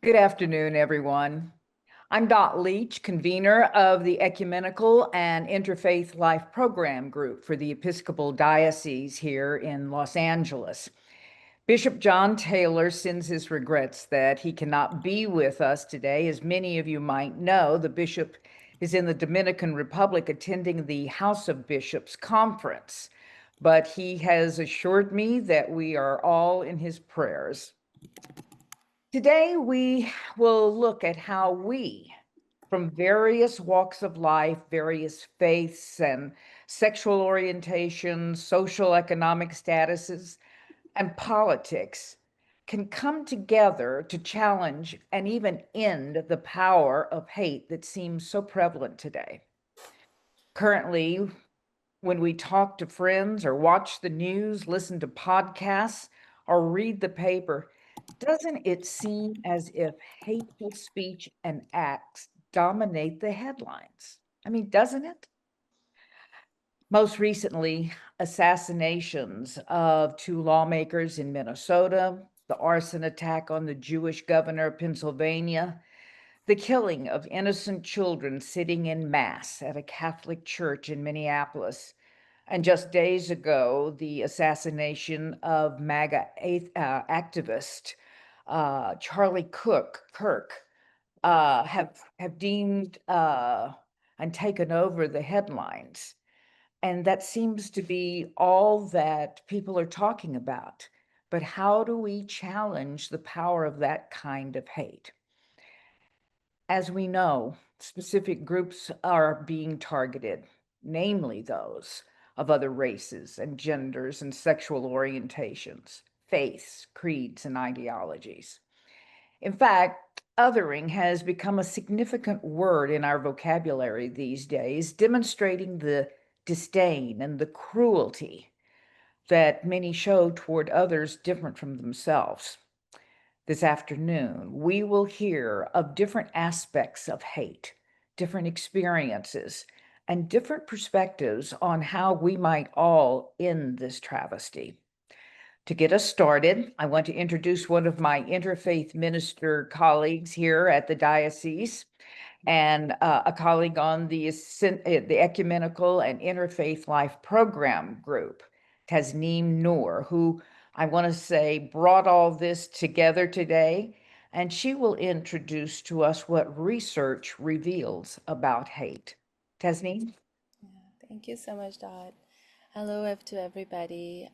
Good afternoon, everyone. I'm Dot Leach, convener of the Ecumenical and Interfaith Life Program Group for the Episcopal Diocese here in Los Angeles. Bishop John Taylor sends his regrets that he cannot be with us today. As many of you might know, the bishop is in the Dominican Republic attending the House of Bishops conference, but he has assured me that we are all in his prayers. Today, we will look at how we, from various walks of life, various faiths and sexual orientations, social economic statuses, and politics, can come together to challenge and even end the power of hate that seems so prevalent today. Currently, when we talk to friends or watch the news, listen to podcasts, or read the paper, doesn't it seem as if hateful speech and acts dominate the headlines? I mean, doesn't it? Most recently, assassinations of two lawmakers in Minnesota, the arson attack on the Jewish governor of Pennsylvania, the killing of innocent children sitting in mass at a Catholic church in Minneapolis, and just days ago, the assassination of MAGA activist Charlie Kirk have deemed and taken over the headlines. And that seems to be all that people are talking about. But how do we challenge the power of that kind of hate? As we know, specific groups are being targeted, namely those of other races and genders and sexual orientations, faiths, creeds, and ideologies. In fact, othering has become a significant word in our vocabulary these days, demonstrating the disdain and the cruelty that many show toward others different from themselves. This afternoon, we will hear of different aspects of hate, different experiences, and different perspectives on how we might all end this travesty. To get us started, I want to introduce one of my interfaith minister colleagues here at the diocese and a colleague on the Ecumenical and Interfaith Life Program Group, Tasneem Noor, who I want to say brought all this together today. And she will introduce to us what research reveals about hate. Tasneem? Thank you so much, Dot. Hello to everybody.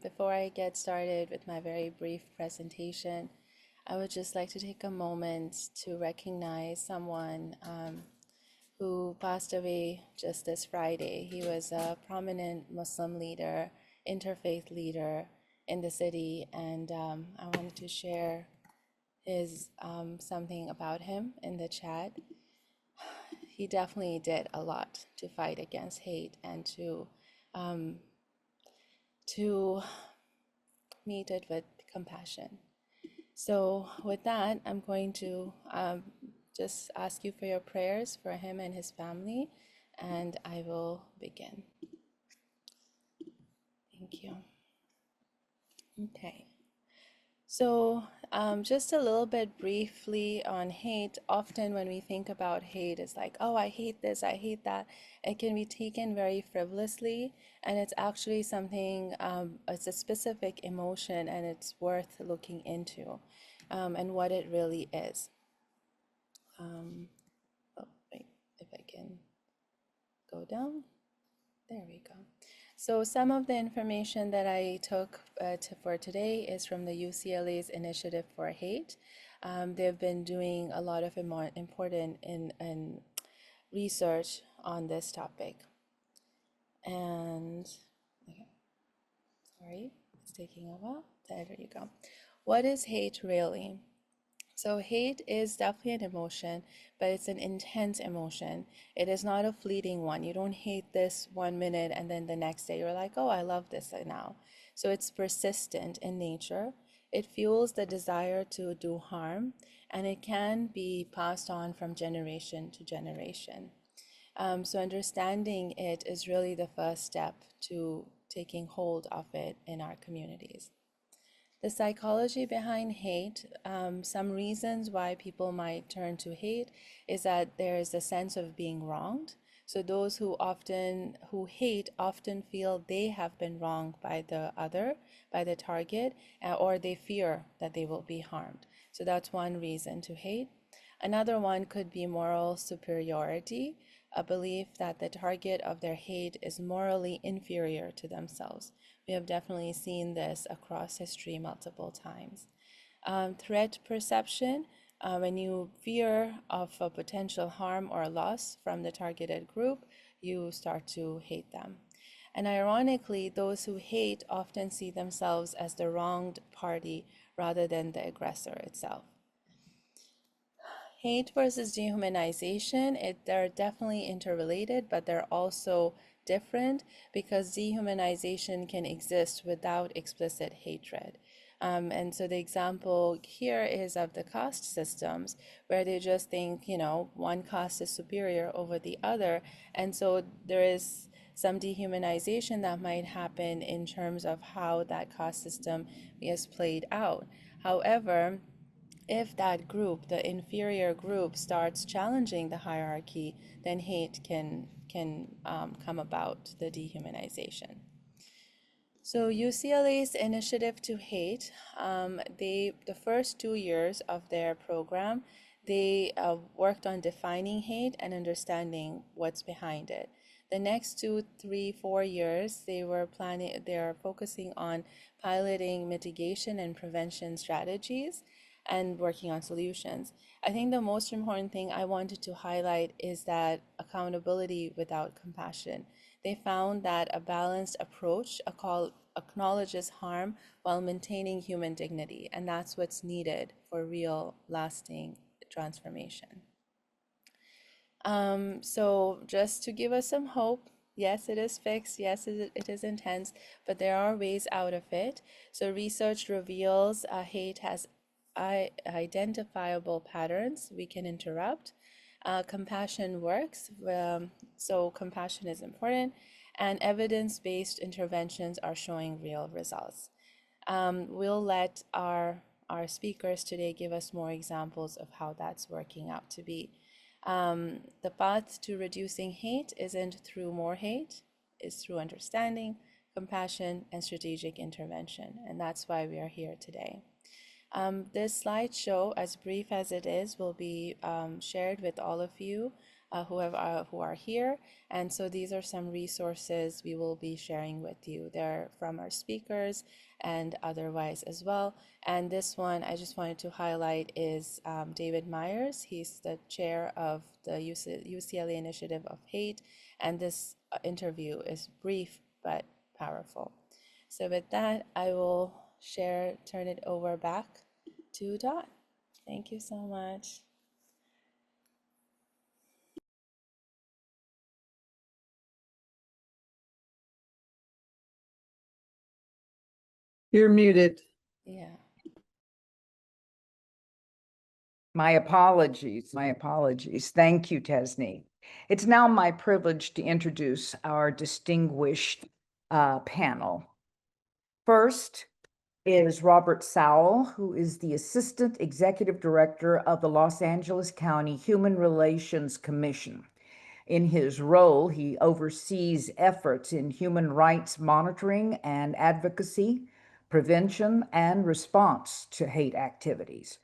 Before I get started with my very brief presentation, I would just like to take a moment to recognize someone who passed away just this Friday. He was a prominent Muslim leader, interfaith leader in the city, and I wanted to share his something about him in the chat. He definitely did a lot to fight against hate and um, to meet it with compassion. So, with that, I'm going to just ask you for your prayers for him and his family, and I will begin. Thank you. Okay. So, just a little bit briefly on hate. Often, when we think about hate, it's like, oh, I hate this, I hate that. It can be taken very frivolously, and it's actually something, it's a specific emotion, and it's worth looking into and what it really is. Oh, wait, if I can go down. There we go. So some of the information that I took for today is from the UCLA's Initiative for Hate. They've been doing a lot of important in research on this topic. And okay, sorry, it's taking a while. There you go. What is hate really? So hate is definitely an emotion, but it's an intense emotion. It is not a fleeting one. You don't hate this 1 minute and then the next day you're like, oh, I love this now. So it's persistent in nature. It fuels the desire to do harm, and it can be passed on from generation to generation. So understanding it is really the first step to taking hold of it in our communities. The psychology behind hate, some reasons why people might turn to hate is that there is a sense of being wronged. So those who hate often feel they have been wronged by the other, by the target, or they fear that they will be harmed. So that's one reason to hate. Another one could be moral superiority, a belief that the target of their hate is morally inferior to themselves. We have definitely seen this across history multiple times. Threat perception, when you fear of a potential harm or loss from the targeted group, you start to hate them. And ironically, those who hate often see themselves as the wronged party rather than the aggressor itself. Hate versus dehumanization, they're definitely interrelated, but they're also different because dehumanization can exist without explicit hatred. And so the example here is of the caste systems where they just think, one caste is superior over the other. And so there is some dehumanization that might happen in terms of how that caste system is played out. However, if that group, the inferior group, starts challenging the hierarchy, then hate can come about, the dehumanization. So UCLA's initiative to hate, the first 2 years of their program, they worked on defining hate and understanding what's behind it. The next 2, 3, 4 years, they are focusing on piloting mitigation and prevention strategies and working on solutions. I think the most important thing I wanted to highlight is that accountability without compassion. They found that a balanced approach acknowledges harm while maintaining human dignity, and that's what's needed for real, lasting transformation. So just to give us some hope, yes, it is fixed, yes, it is intense, but there are ways out of it. So research reveals hate has identifiable patterns we can interrupt. Compassion works, so compassion is important, and evidence-based interventions are showing real results. We'll let our speakers today give us more examples of how that's working out to be. The path to reducing hate isn't through more hate, it's through understanding, compassion, and strategic intervention, and that's why we are here today. This slideshow, as brief as it is, will be shared with all of you who are here. And so these are some resources we will be sharing with you. They're from our speakers and otherwise as well. And this one I just wanted to highlight is David Myers. He's the chair of the UCLA Initiative of Hate. And this interview is brief but powerful. So with that, I will turn it over back to Dot. Thank you so much. You're muted. Yeah. My apologies, my apologies. Thank you, Tasneem. It's now my privilege to introduce our distinguished panel. First is Robert Sowell, who is the Assistant Executive Director of the Los Angeles County Human Relations Commission. In his role, he oversees efforts in human rights monitoring and advocacy, prevention, and response to hate activities.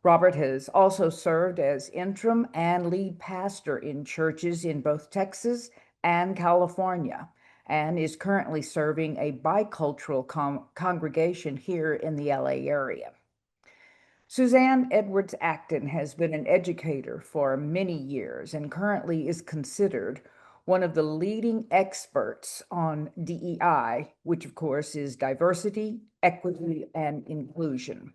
Robert has also served as interim and lead pastor in churches in both Texas and California, and is currently serving a bicultural congregation here in the LA area. Suzanne Edwards-Acton has been an educator for many years and currently is considered one of the leading experts on DEI, which of course is diversity, equity, and inclusion.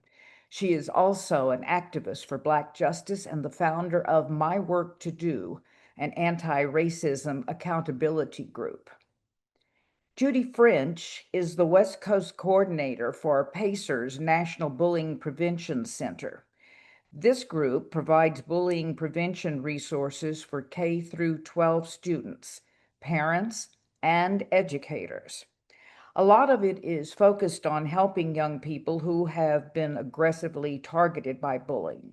She is also an activist for Black justice and the founder of My Work to Do, an anti-racism accountability group. Judy French is the West Coast coordinator for PACER's National Bullying Prevention Center. This group provides bullying prevention resources for K through 12 students, parents, and educators. A lot of it is focused on helping young people who have been aggressively targeted by bullying.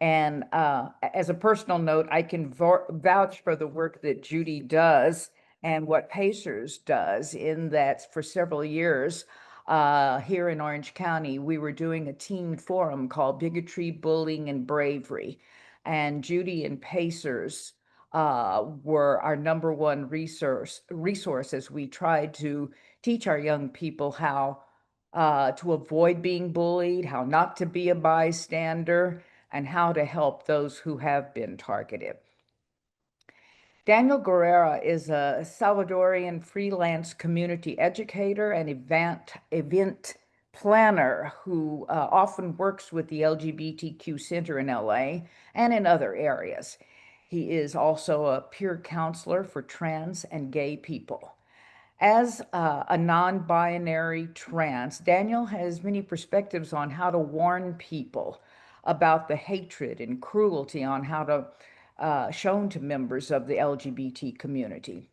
And as a personal note, I can vouch for the work that Judy does and what Pacers does, in that for several years here in Orange County, we were doing a teen forum called Bigotry, Bullying, and Bravery. And Judy and Pacers were our number one resource as we tried to teach our young people how to avoid being bullied, how not to be a bystander, and how to help those who have been targeted. Daniel Guerra is a Salvadorian freelance community educator and event planner who often works with the LGBTQ Center in LA and in other areas. He is also a peer counselor for trans and gay people. As a non-binary trans, Daniel has many perspectives on how to warn people about the hatred and cruelty on how to shown to members of the LGBT community.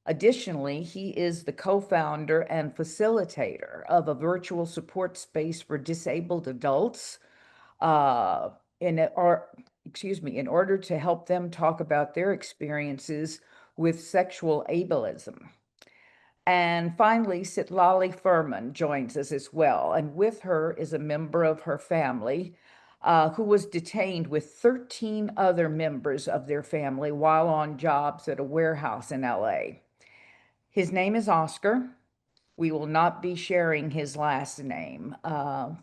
Additionally, he is the co-founder and facilitator of a virtual support space for disabled adults in order to help them talk about their experiences with sexual ableism. And finally, Citlali Fermin joins us as well. And with her is a member of her family who was detained with 13 other members of their family while on jobs at a warehouse in LA. His name is Oscar. We will not be sharing his last name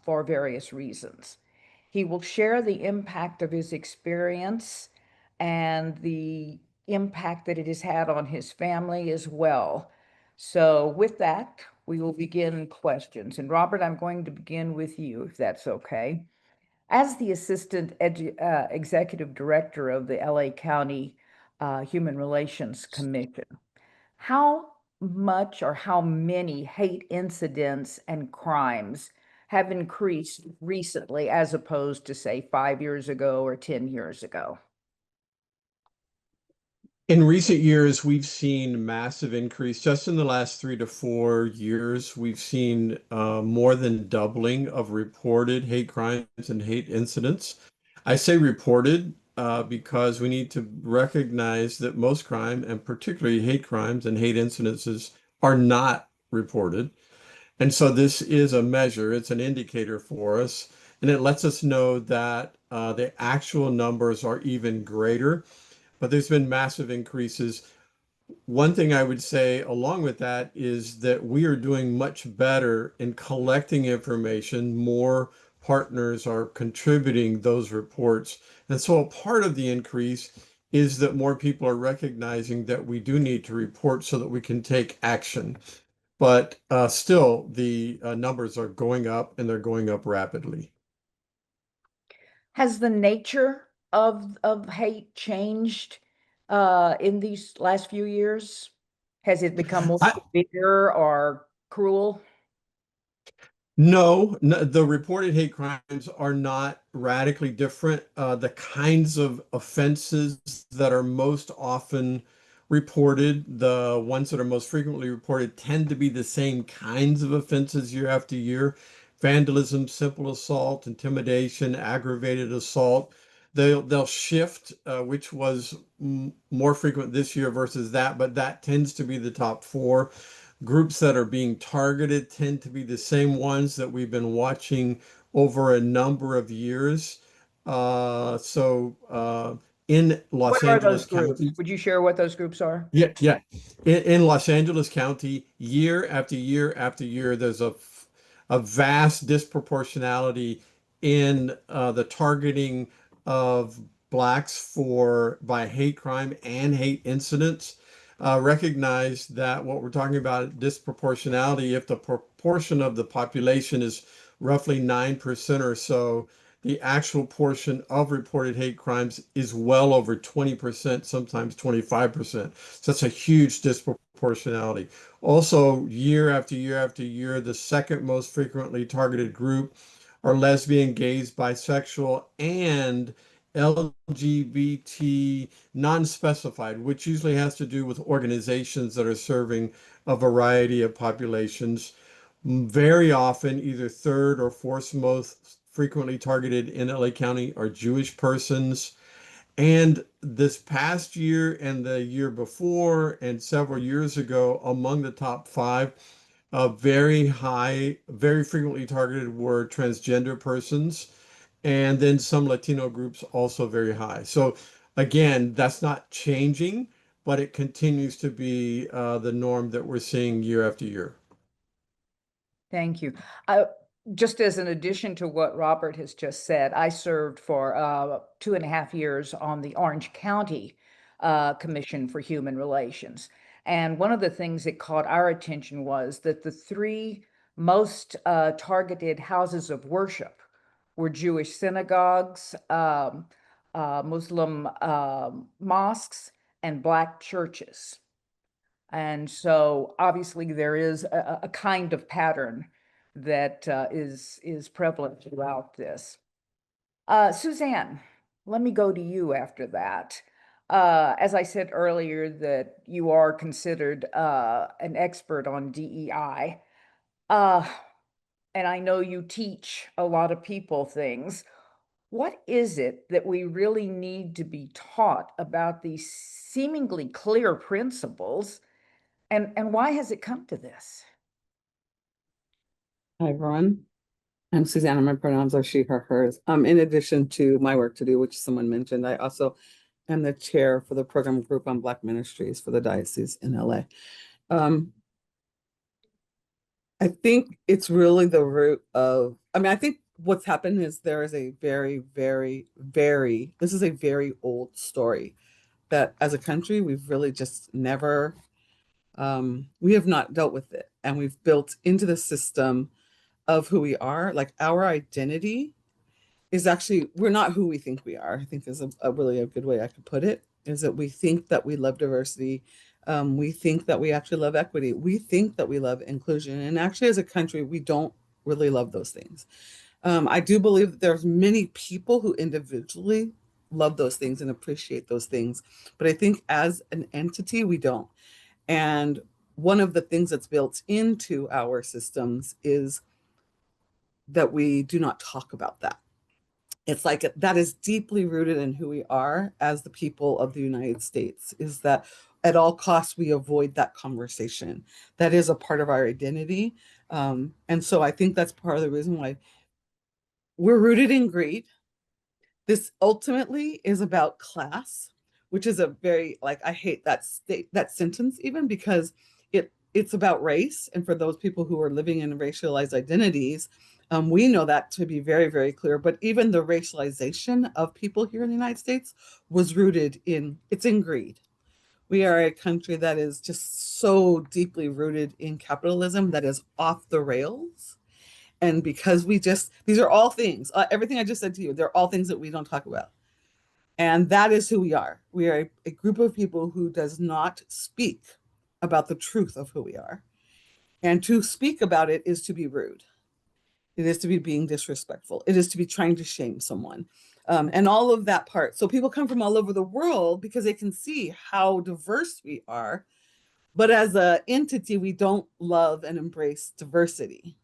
for various reasons. He will share the impact of his experience and the impact that it has had on his family as well. So with that, we will begin questions. And Robert, I'm going to begin with you, if that's okay. As the Assistant Executive Director of the LA County Human Relations Commission, how much or how many hate incidents and crimes have increased recently as opposed to, say, 5 years ago or 10 years ago? In recent years, we've seen massive increase. Just in the last 3 to 4 years, we've seen more than doubling of reported hate crimes and hate incidents. I say reported because we need to recognize that most crime, and particularly hate crimes and hate incidences, are not reported. And so this is a measure, it's an indicator for us, and it lets us know that the actual numbers are even greater. But there's been massive increases. One thing I would say along with that is that we are doing much better in collecting information. More partners are contributing those reports. And so a part of the increase is that more people are recognizing that we do need to report so that we can take action. But still, the numbers are going up, and they're going up rapidly. Has the nature of hate changed in these last few years? Has it become more I, severe or cruel? No, the reported hate crimes are not radically different. The kinds of offenses that are most often reported, the ones that are most frequently reported, tend to be the same kinds of offenses year after year. Vandalism, simple assault, intimidation, aggravated assault. They'll shift, which was more frequent this year versus that, but that tends to be the top four. Groups that are being targeted tend to be the same ones that we've been watching over a number of years. In Los What are those Angeles groups? County, Would you share what those groups are? yeah. In Los Angeles County, year after year after year, there's a vast disproportionality in the targeting of Blacks by hate crime and hate incidents. Recognize that what we're talking about disproportionality, if the proportion of the population is roughly 9% or so, the actual portion of reported hate crimes is well over 20%, sometimes 25%. So that's a huge disproportionality. Also, year after year after year, the second most frequently targeted group are lesbian, gays, bisexual, and LGBT non-specified, which usually has to do with organizations that are serving a variety of populations. Very often, either third or fourth most frequently targeted in LA County are Jewish persons. And this past year and the year before and several years ago, among the top five, very high, very frequently targeted were transgender persons, and then some Latino groups also very high. So again, that's not changing, but it continues to be the norm that we're seeing year after year. Thank you. Just as an addition to what Robert has just said, I served for 2.5 years on the Orange County Commission for Human Relations. And one of the things that caught our attention was that the three most targeted houses of worship were Jewish synagogues, Muslim mosques, and Black churches. And so obviously there is a kind of pattern that is prevalent throughout this. Suzanne, let me go to you after that. As I said earlier, that you are considered an expert on DEI. And I know you teach a lot of people things. What is it that we really need to be taught about these seemingly clear principles? And why has it come to this? Hi, everyone. I'm Suzanne. My pronouns are she, her, hers. In addition to my work to do, which someone mentioned, I also am the chair for the program group on Black ministries for the Diocese in LA. I think it's really the root of, I think what's happened is there is a this is a very old story that as a country, we've really just never, we have not dealt with it. And we've built into the system of who we are, like our identity is actually, we're not who we think we are, I think is a really a good way I could put it, is that we think that we love diversity. We think that we actually love equity. We think that we love inclusion. And actually as a country, we don't really love those things. I do believe that there's many people who individually love those things and appreciate those things. But I think as an entity, we don't. And one of the things that's built into our systems is that we do not talk about that. It's like that is deeply rooted in who we are as the people of the United States, is that at all costs we avoid that conversation. That is a part of our identity. And so I think that's part of the reason why we're rooted in greed. This ultimately is about class, which is a very, like, I hate that sentence even, because it's about race. And for those people who are living in racialized identities, we know that to be very, very clear. But even the racialization of people here in the United States was rooted in greed. We are a country that is just so deeply rooted in capitalism that is off the rails. And because these are all things, everything I just said to you, they're all things that we don't talk about. And that is who we are. We are a group of people who does not speak about the truth of who we are. And to speak about it is to be rude. It is to be being disrespectful. It is to be trying to shame someone. And all of that part. So people come from all over the world because they can see how diverse we are. But as an entity, we don't love and embrace diversity.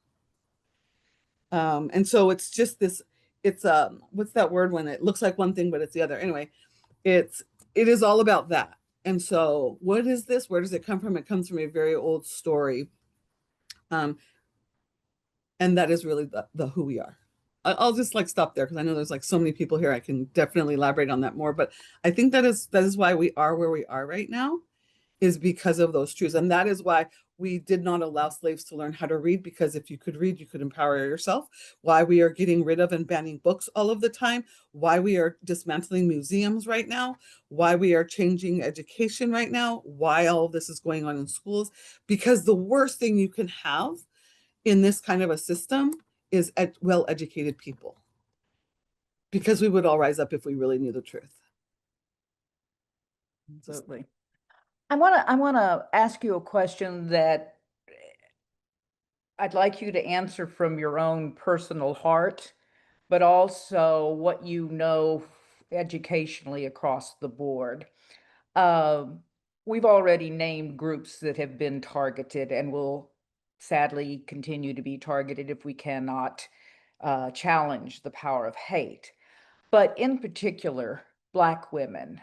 And so it's just this, it's what's that word when it looks like one thing, but it's the other. Anyway, it is all about that. And so what is this? Where does it come from? It comes from a very old story. And that is really the who we are. I'll just like stop there because I know there's like so many people here. I can definitely elaborate on that more, but I think that is why we are where we are right now, is because of those truths. And that is why we did not allow slaves to learn how to read, because if you could read, you could empower yourself. Why we are getting rid of and banning books all of the time. Why we are dismantling museums right now. Why we are changing education right now. Why all of this is going on in schools. Because the worst thing you can have in this kind of a system is well-educated people. Because we would all rise up if we really knew the truth. Absolutely. I want to ask you a question that I'd like you to answer from your own personal heart, but also what you know educationally across the board. We've already named groups that have been targeted and will sadly continue to be targeted if we cannot challenge the power of hate. But in particular, Black women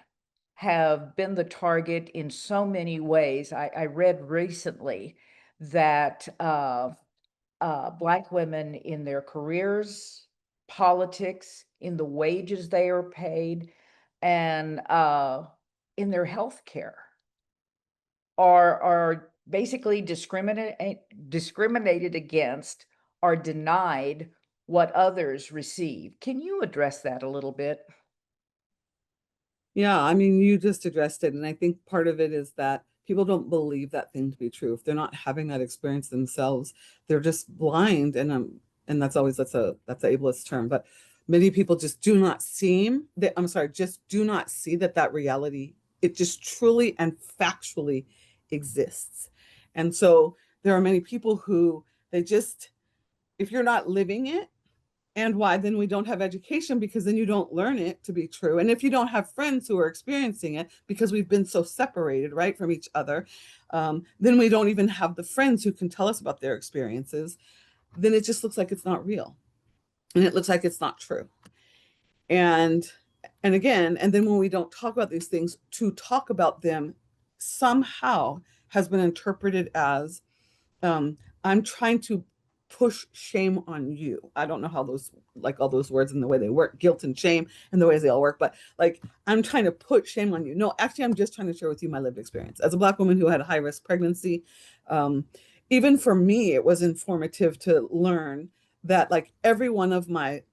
have been the target in so many ways. I read recently that Black women in their careers, politics, in the wages they are paid, and in their health care are basically discriminated against, are denied what others receive. Can you address that a little bit? Yeah, I mean, you just addressed it. And I think part of it is that people don't believe that thing to be true. If they're not having that experience themselves, they're just blind. And that's always that's a ableist term, but many people just do not just do not see that reality, it just truly and factually exists. And so there are many people who if you're not living it, and why then we don't have education, because then you don't learn it to be true. And if you don't have friends who are experiencing it, because we've been so separated, right, from each other, then we don't even have the friends who can tell us about their experiences. Then it just looks like it's not real, and it looks like it's not true. And again, and then when we don't talk about these things, to talk about them somehow has been interpreted as I'm trying to push shame on you. I don't know how all those words and the way they work, guilt and shame and the ways they all work, but like, I'm trying to put shame on you. No, actually, I'm just trying to share with you my lived experience. As a Black woman who had a high-risk pregnancy, even for me, it was informative to learn that like every one of my,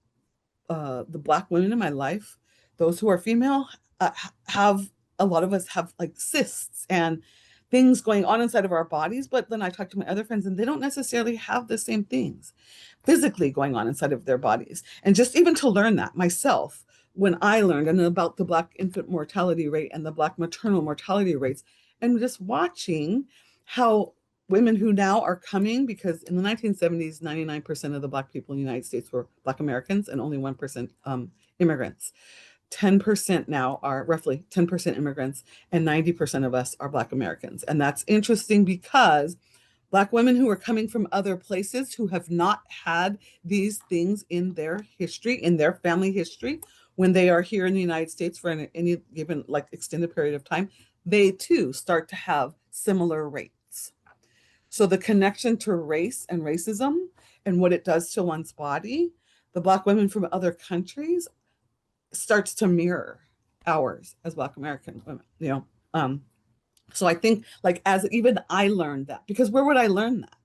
the Black women in my life, those who are female, a lot of us have like cysts and things going on inside of our bodies. But then I talk to my other friends and they don't necessarily have the same things physically going on inside of their bodies. And just even to learn that myself, when I learned and about the Black infant mortality rate and the Black maternal mortality rates, and just watching how women who now are coming, because in the 1970s, 99% of the Black people in the United States were Black Americans and only 1% immigrants. 10% now are roughly 10% immigrants, and 90% of us are Black Americans. And that's interesting because Black women who are coming from other places who have not had these things in their history, in their family history, when they are here in the United States for any given like extended period of time, they too start to have similar rates. So the connection to race and racism and what it does to one's body, the Black women from other countries starts to mirror ours as Black American women, so I think like as even I learned that, because where would I learn that?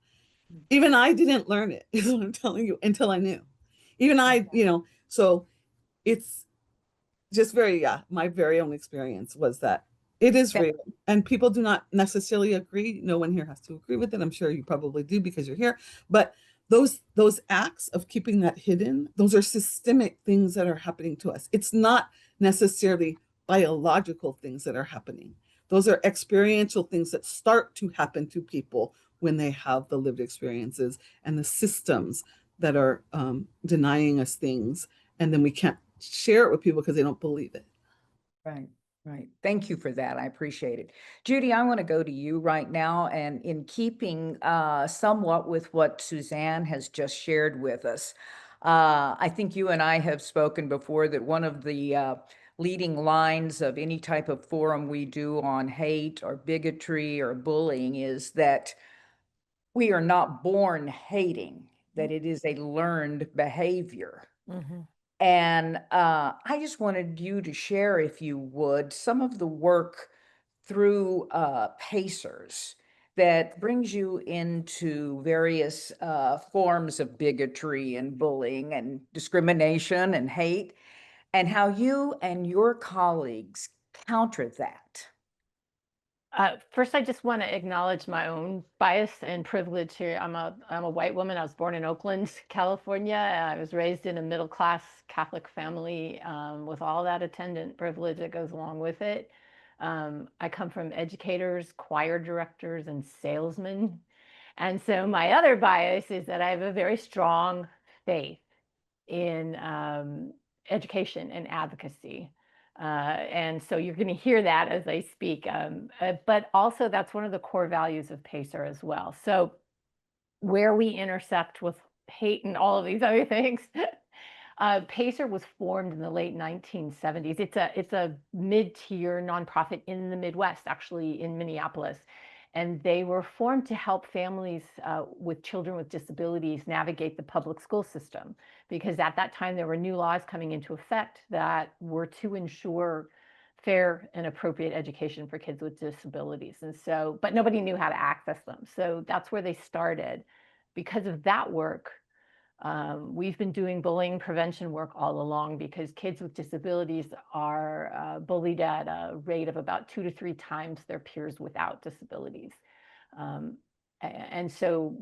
Even I didn't learn it, is what I'm telling you, until I knew. Even I, so it's just my very own experience was that it is real, and people do not necessarily agree. No one here has to agree with it. I'm sure you probably do because you're here, but those acts of keeping that hidden, those are systemic things that are happening to us. It's not necessarily biological things that are happening. Those are experiential things that start to happen to people when they have the lived experiences and the systems that are denying us things. And then we can't share it with people because they don't believe it. Right. Right. Thank you for that. I appreciate it. Judy, I want to go to you right now. And in keeping somewhat with what Suzanne has just shared with us, I think you and I have spoken before that one of the leading lines of any type of forum we do on hate or bigotry or bullying is that we are not born hating, that it is a learned behavior. Mm-hmm. And I just wanted you to share, if you would, some of the work through PACERS that brings you into various forms of bigotry and bullying and discrimination and hate, and how you and your colleagues counter that. First, I just want to acknowledge my own bias and privilege here. I'm a white woman. I was born in Oakland, California. I was raised in a middle-class Catholic family with all that attendant privilege that goes along with it. I come from educators, choir directors, and salesmen. And so my other bias is that I have a very strong faith in education and advocacy. And so you're going to hear that as I speak. But also that's one of the core values of PACER as well. So where we intersect with hate and all of these other things, PACER was formed in the late 1970s. It's a mid-tier nonprofit in the Midwest, actually in Minneapolis. And they were formed to help families with children with disabilities navigate the public school system, because at that time there were new laws coming into effect that were to ensure fair and appropriate education for kids with disabilities. And so, but nobody knew how to access them. So that's where they started. Because of that work, we've been doing bullying prevention work all along, because kids with disabilities are bullied at a rate of about 2 to 3 times their peers without disabilities. And so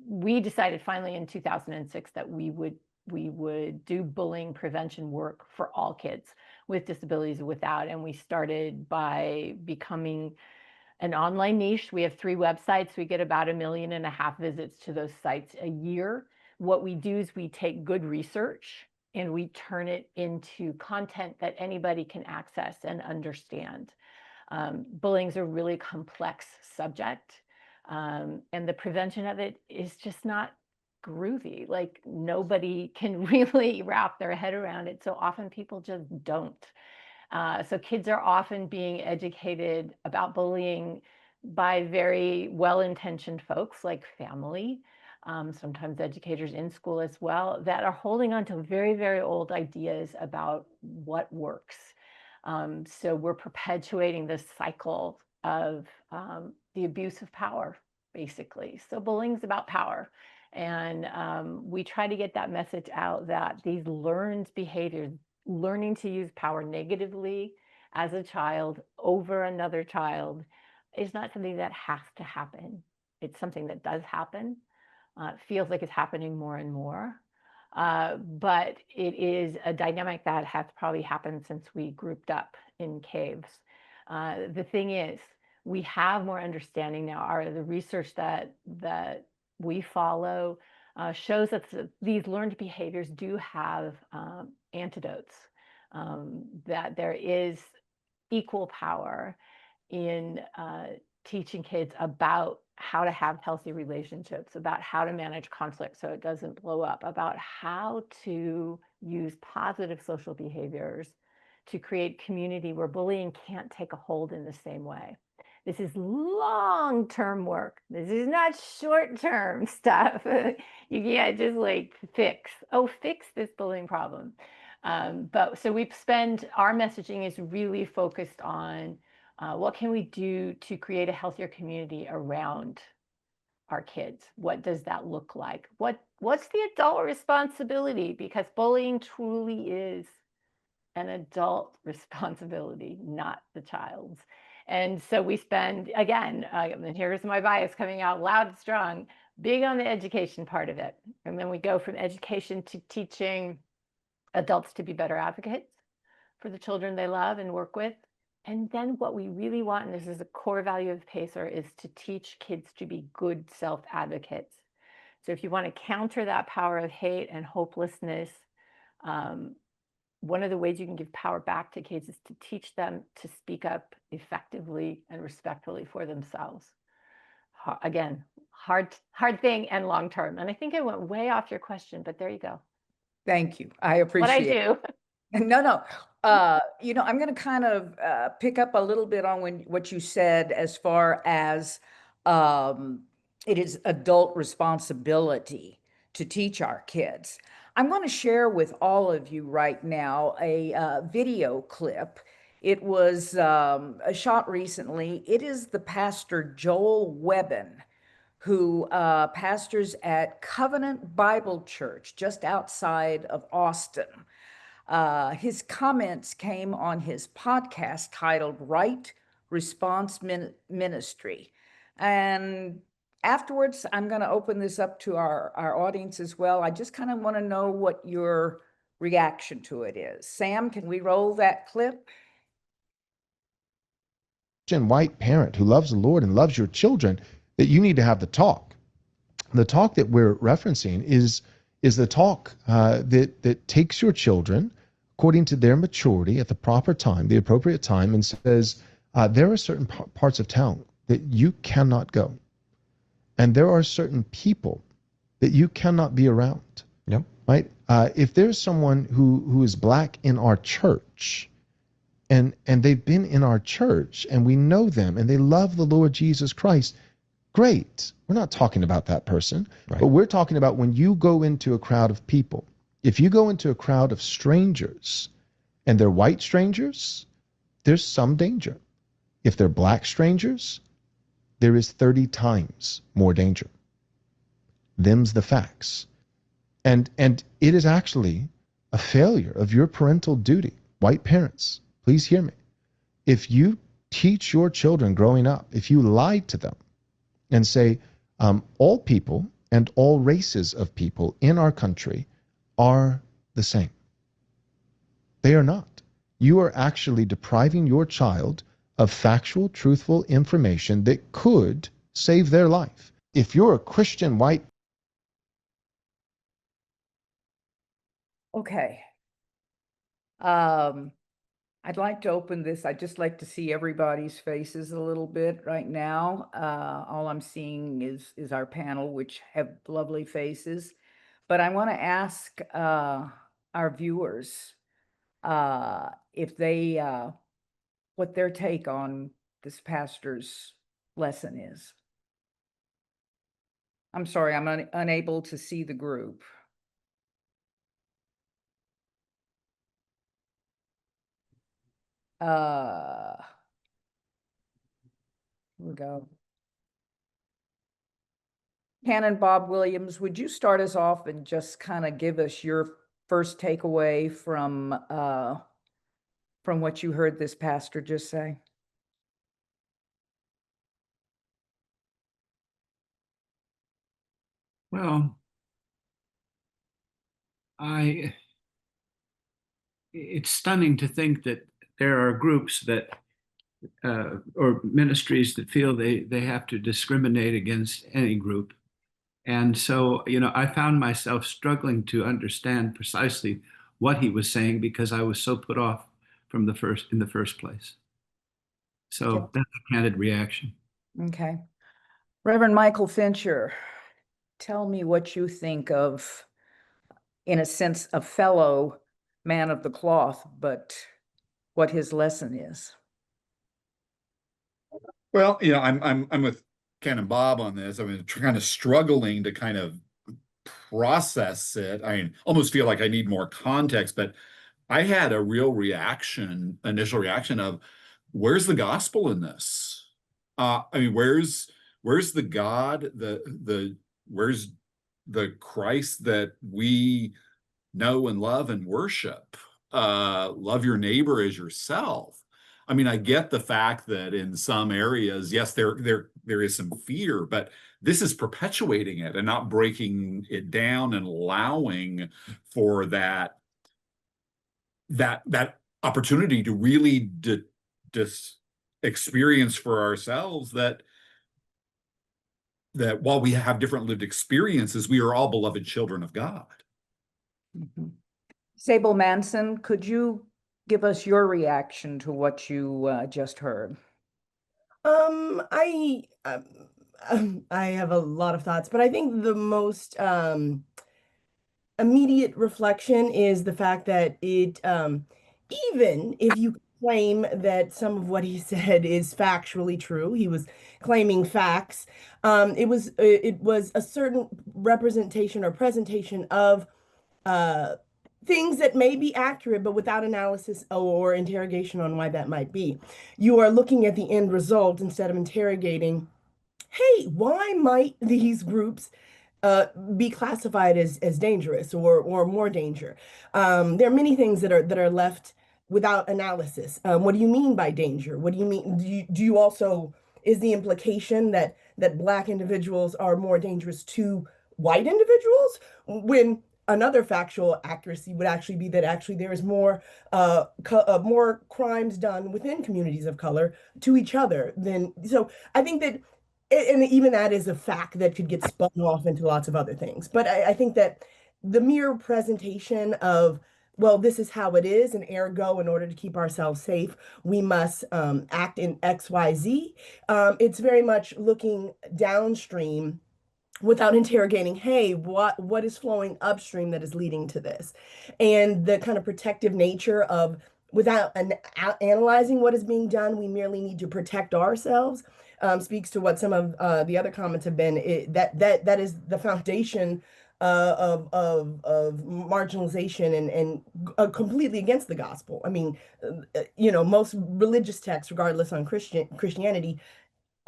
we decided finally in 2006 that we would do bullying prevention work for all kids with disabilities without. And we started by becoming an online niche. We have 3 websites. We get about 1.5 million visits to those sites a year. What we do is we take good research and we turn it into content that anybody can access and understand. Bullying is a really complex subject, and the prevention of it is just not groovy. Like, nobody can really wrap their head around it. So often people just don't. So kids are often being educated about bullying by very well-intentioned folks like family, sometimes educators in school as well, that are holding on to very, very old ideas about what works. So we're perpetuating this cycle of the abuse of power, basically. So bullying is about power. And we try to get that message out that these learned behaviors, learning to use power negatively as a child over another child, is not something that has to happen. It's something that does happen. It feels like it's happening more and more. But it is a dynamic that has probably happened since we grouped up in caves. The thing is, we have more understanding now. The research that we follow shows that these learned behaviors do have antidotes, that there is equal power in teaching kids about how to have healthy relationships, about how to manage conflict so it doesn't blow up, about how to use positive social behaviors to create community where bullying can't take a hold in the same way. This is long-term work. This is not short-term stuff. You can't just like fix this bullying problem. But so our messaging is really focused on what can we do to create a healthier community around our kids? What does that look like? What's the adult responsibility? Because bullying truly is an adult responsibility, not the child's. And so we spend, again, and here's my bias coming out loud and strong, big on the education part of it. And then we go from education to teaching adults to be better advocates for the children they love and work with. And then what we really want, and this is a core value of PACER, is to teach kids to be good self-advocates. So if you want to counter that power of hate and hopelessness, one of the ways you can give power back to kids is to teach them to speak up effectively and respectfully for themselves. Again, hard thing and long-term. And I think I went way off your question, but there you go. Thank you. I appreciate it. What I do. No. I'm going to kind of pick up a little bit on what you said as far as it is adult responsibility to teach our kids. I'm going to share with all of you right now a video clip. It was shot recently. It is the pastor Joel Webbin, who pastors at Covenant Bible Church just outside of Austin. His comments came on his podcast titled Right Response Ministry. And afterwards, I'm going to open this up to our audience as well. I just kind of want to know what your reaction to it is. Sam, can we roll that clip? White parent who loves the Lord and loves your children, that you need to have the talk. The talk that we're referencing is the talk that takes your children according to their maturity at the proper time, the appropriate time, and says, there are certain parts of town that you cannot go. And there are certain people that you cannot be around. Yep. Right? If there's someone who is Black in our church, and they've been in our church, and we know them, and they love the Lord Jesus Christ, great. We're not talking about that person, Right. but we're talking about when you go into a crowd of people. If you go into a crowd of strangers, and they're white strangers, there's some danger. If they're Black strangers, there is 30 times more danger. Them's the facts. And it is actually a failure of your parental duty. White parents, please hear me. If you teach your children growing up, if you lie to them and say, all people and all races of people in our country are the same. They are not. You are actually depriving your child of factual, truthful information that could save their life. If you're a Christian white. Okay. I'd like to open this. I'd just like to see everybody's faces a little bit right now. All I'm seeing is our panel, which have lovely faces. But I want to ask our viewers if they what their take on this pastor's lesson is. I'm sorry, I'm unable to see the group. Here we go. Canon Bob Williams, would you start us off and just kind of give us your first takeaway from what you heard this pastor just say? Well, it's stunning to think that there are groups that or ministries that feel they have to discriminate against any group. And so, I found myself struggling to understand precisely what he was saying because I was so put off in the first place. So Okay. that's a candid reaction. Okay. Reverend Michael Fincher, tell me what you think of, in a sense, a fellow man of the cloth, but what his lesson is. Well, I'm with Canon Bob on this. I mean, kind of struggling to kind of process it. I mean, almost feel like I need more context, but I had a real initial reaction of, where's the gospel in this? I mean, where's the God, where's the Christ that we know and love and worship? Love your neighbor as yourself. I mean, I get the fact that in some areas, yes, there is some fear, but this is perpetuating it and not breaking it down and allowing for that opportunity to really experience for ourselves that while we have different lived experiences, we are all beloved children of God. Mm-hmm. Sable Manson, could you give us your reaction to what you just heard? I have a lot of thoughts, but I think the most immediate reflection is the fact that it, even if you claim that some of what he said is factually true, he was claiming facts. It was a certain representation or presentation of things that may be accurate, but without analysis or interrogation on why that might be. You are looking at the end result instead of interrogating, hey, why might these groups be classified as dangerous or more danger? There are many things that are left without analysis. What do you mean by danger? What do you mean? Do you also, is the implication that Black individuals are more dangerous to white individuals, when another factual accuracy would actually be that actually there is more crimes done within communities of color to each other than, so I think that, and even that is a fact that could get spun off into lots of other things. But I think that the mere presentation of well, this is how it is, and ergo, in order to keep ourselves safe, we must act in XYZ. It's very much looking downstream without interrogating, hey, what is flowing upstream that is leading to this? And the kind of protective nature of, without analyzing what is being done, we merely need to protect ourselves, speaks to what some of the other comments have been. That is the foundation of marginalization and completely against the gospel. I mean, most religious texts, regardless on Christianity,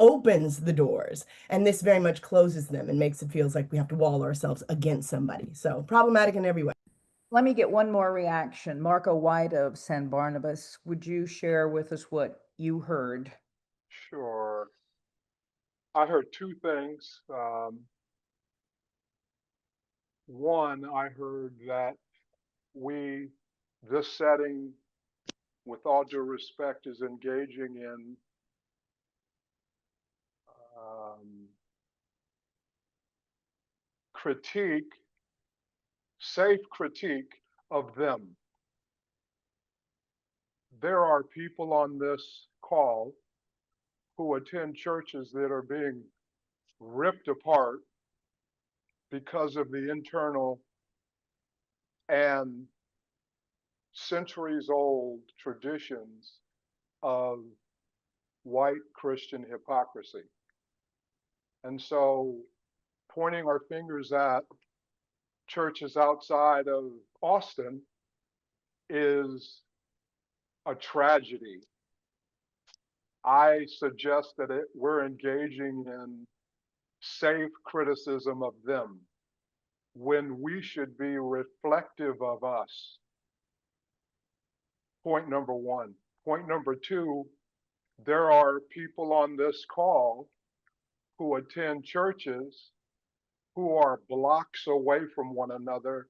opens the doors, and this very much closes them and makes it feels like we have to wall ourselves against somebody. So problematic in every way. Let me get one more reaction. Marco White of San Barnabas, would you share with us what you heard? Sure. I heard two things. One, I heard that this setting, with all due respect, is engaging in safe critique of them. There are people on this call who attend churches that are being ripped apart because of the internal and centuries-old traditions of white Christian hypocrisy. And so pointing our fingers at churches outside of Austin is a tragedy. I suggest that we're engaging in safe criticism of them when we should be reflective of us. Point number one. Point number two, there are people on this call who attend churches who are blocks away from one another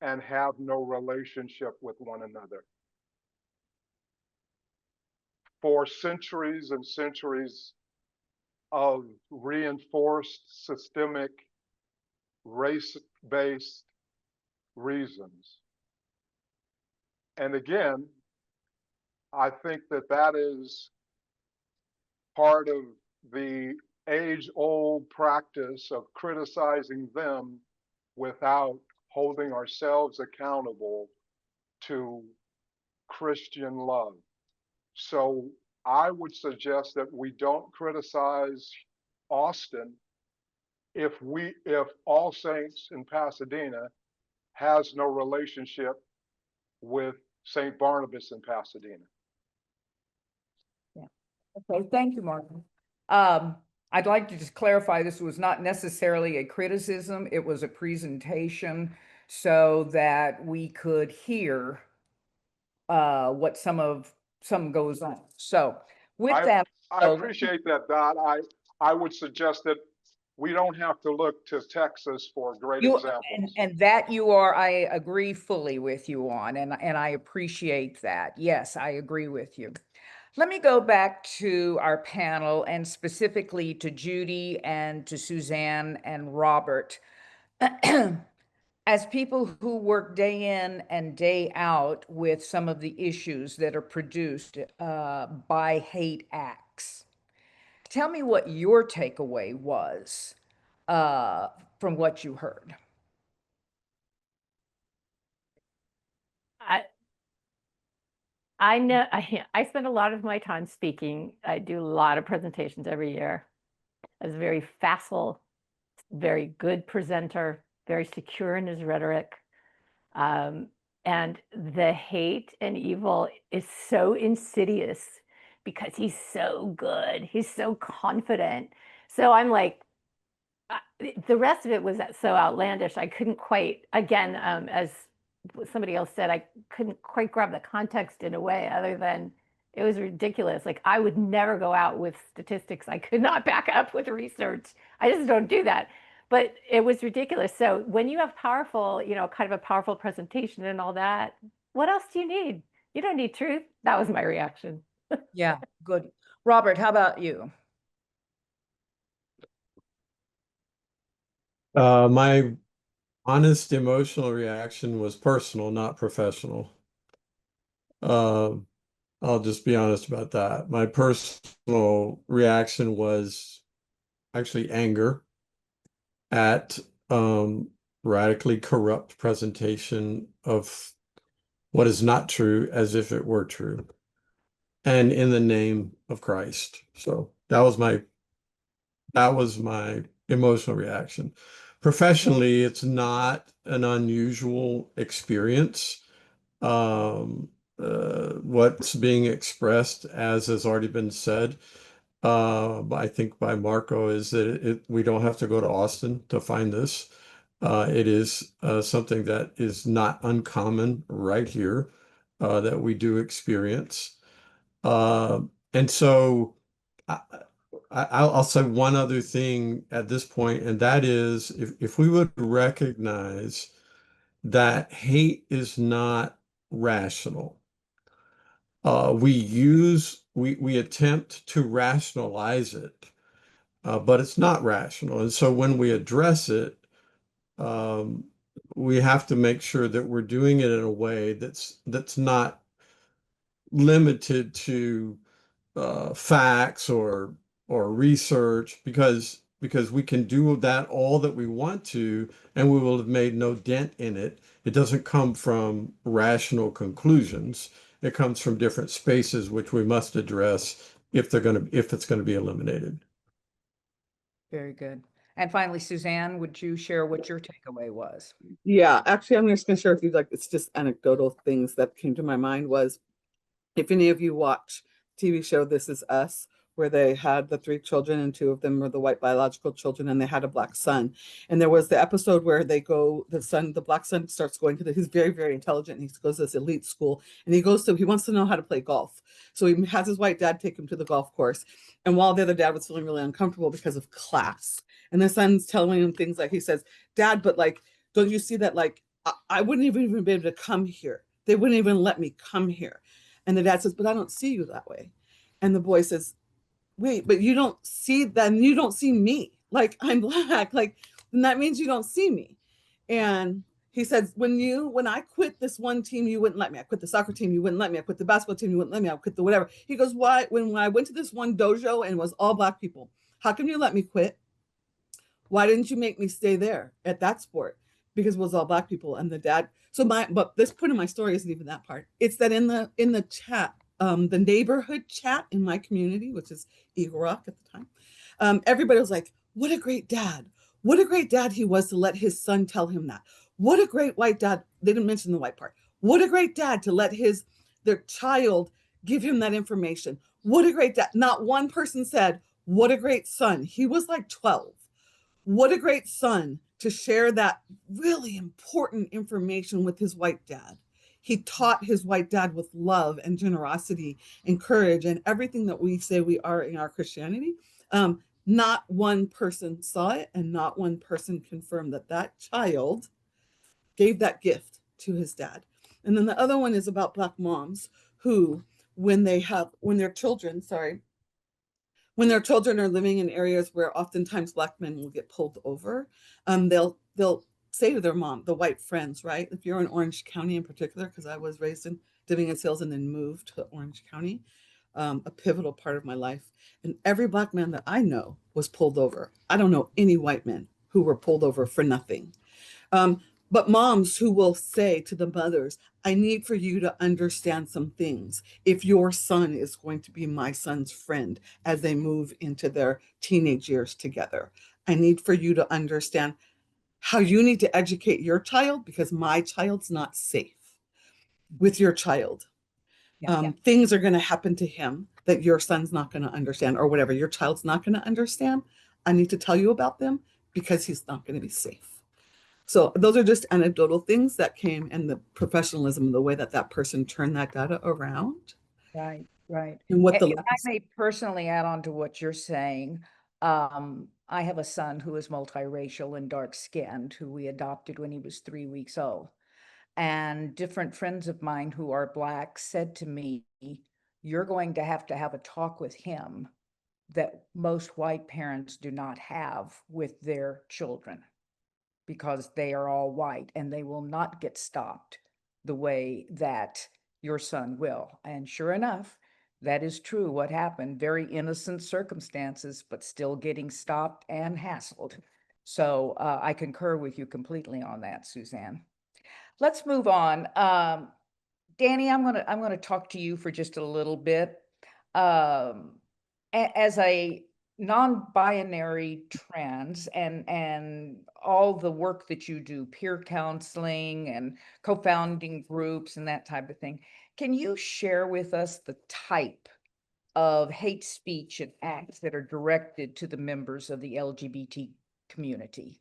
and have no relationship with one another. For centuries and centuries of reinforced systemic race-based reasons. And again, I think that is part of the age-old practice of criticizing them without holding ourselves accountable to Christian love. So I would suggest that we don't criticize Austin if All Saints in Pasadena has no relationship with St. Barnabas in Pasadena. Yeah. Okay, thank you, Martin. I'd like to just clarify, this was not necessarily a criticism, it was a presentation so that we could hear what some goes on. So with that, I appreciate that, Dot. I would suggest that we don't have to look to Texas for great examples. And that I agree fully with you on, and I appreciate that. Yes, I agree with you. Let me go back to our panel and specifically to Judy and to Suzanne and Robert. As people who work day in and day out with some of the issues that are produced by hate acts, tell me what your takeaway was from what you heard. I know I spend a lot of my time speaking. I do a lot of presentations every year. I was very facile, very good presenter, very secure in his rhetoric. And the hate and evil is so insidious because he's so good. He's so confident. So I'm like, the rest of it was so outlandish. I couldn't quite, again, as somebody else said, I couldn't quite grab the context in a way other than it was ridiculous. Like, I would never go out with statistics I could not back up with research. I just don't do that. But it was ridiculous. So when you have powerful, kind of a powerful presentation and all that, what else do you need? You don't need truth. That was my reaction. Yeah, good. Robert, how about you? My honest emotional reaction was personal, not professional. I'll just be honest about that. My personal reaction was actually anger at radically corrupt presentation of what is not true as if it were true, and in the name of Christ. So that was my emotional reaction. Professionally, it's not an unusual experience. What's being expressed, as has already been said, I think by Marco, is that we don't have to go to Austin to find this. It is something that is not uncommon right here that we do experience. And so I'll say one other thing at this point, and that is if we would recognize that hate is not rational. We attempt to rationalize it, but it's not rational. And so when we address it, we have to make sure that we're doing it in a way that's not limited to facts or research, because we can do that all that we want to, and we will have made no dent in it. It doesn't come from rational conclusions. It comes from different spaces which we must address if it's going to be eliminated. Very good. And finally, Suzanne, would you share what your takeaway was? Yeah, actually, I'm just going to share with you, like, it's just anecdotal things that came to my mind was, if any of you watch TV show This Is Us, where they had the 3 children and 2 of them were the white biological children, and they had a black son. And there was the episode where the black son starts going to he's very, very intelligent. And he goes to this elite school, and he wants to know how to play golf. So he has his white dad take him to the golf course. And while the other dad was feeling really uncomfortable because of class, and the son's telling him things like, he says, "Dad, but like, don't you see that, like, I wouldn't even be able to come here. They wouldn't even let me come here." And the dad says, "But I don't see you that way." And the boy says, "Wait, but you don't see me. Like, I'm black. Like, then that means you don't see me." And he says, when I quit this one team, you wouldn't let me. I quit the soccer team, you wouldn't let me. I quit the basketball team, you wouldn't let me. I quit the whatever. He goes, "Why? When I went to this one dojo and it was all black people, how come you let me quit? Why didn't you make me stay there at that sport? Because it was all black people." And the dad, but this point of my story isn't even that part. It's that in the chat, the neighborhood chat in my community, which is Eagle Rock at the time, everybody was like, "What a great dad. What a great dad he was to let his son tell him that. What a great white dad." They didn't mention the white part. "What a great dad to let their child give him that information. What a great dad." Not one person said, "What a great son. He was like 12. What a great son to share that really important information with his white dad." He taught his white dad with love and generosity and courage and everything that we say we are in our Christianity. Not one person saw it, and not one person confirmed that child gave that gift to his dad. And then the other one is about black moms who, when their children are living in areas where oftentimes black men will get pulled over, they'll say to their mom, the white friends, right? If you're in Orange County in particular, because I was raised living in sales and then moved to Orange County, a pivotal part of my life. And every black man that I know was pulled over. I don't know any white men who were pulled over for nothing. But moms who will say to the mothers, "I need for you to understand some things. If your son is going to be my son's friend as they move into their teenage years together, I need for you to understand how you need to educate your child, because my child's not safe with your child. Things are going to happen to him that your son's not going to understand, or whatever your child's not going to understand. I need to tell you about them because he's not going to be safe." So those are just anecdotal things that came, and the professionalism, the way that person turned that data around. Right, right. And what If I may personally add on to what you're saying, I have a son who is multiracial and dark-skinned, who we adopted when he was 3 weeks old. And different friends of mine who are Black said to me, "You're going to have a talk with him that most white parents do not have with their children, because they are all white and they will not get stopped the way that your son will. And sure enough, that is true. What happened, very innocent circumstances, but still getting stopped and hassled. So I concur with you completely on that, Suzanne. Let's move on. Danny, I'm gonna talk to you for just a little bit. As a non-binary trans and all the work that you do, peer counseling and co-founding groups and that type of thing, can you share with us the type of hate speech and acts that are directed to the members of the LGBT community?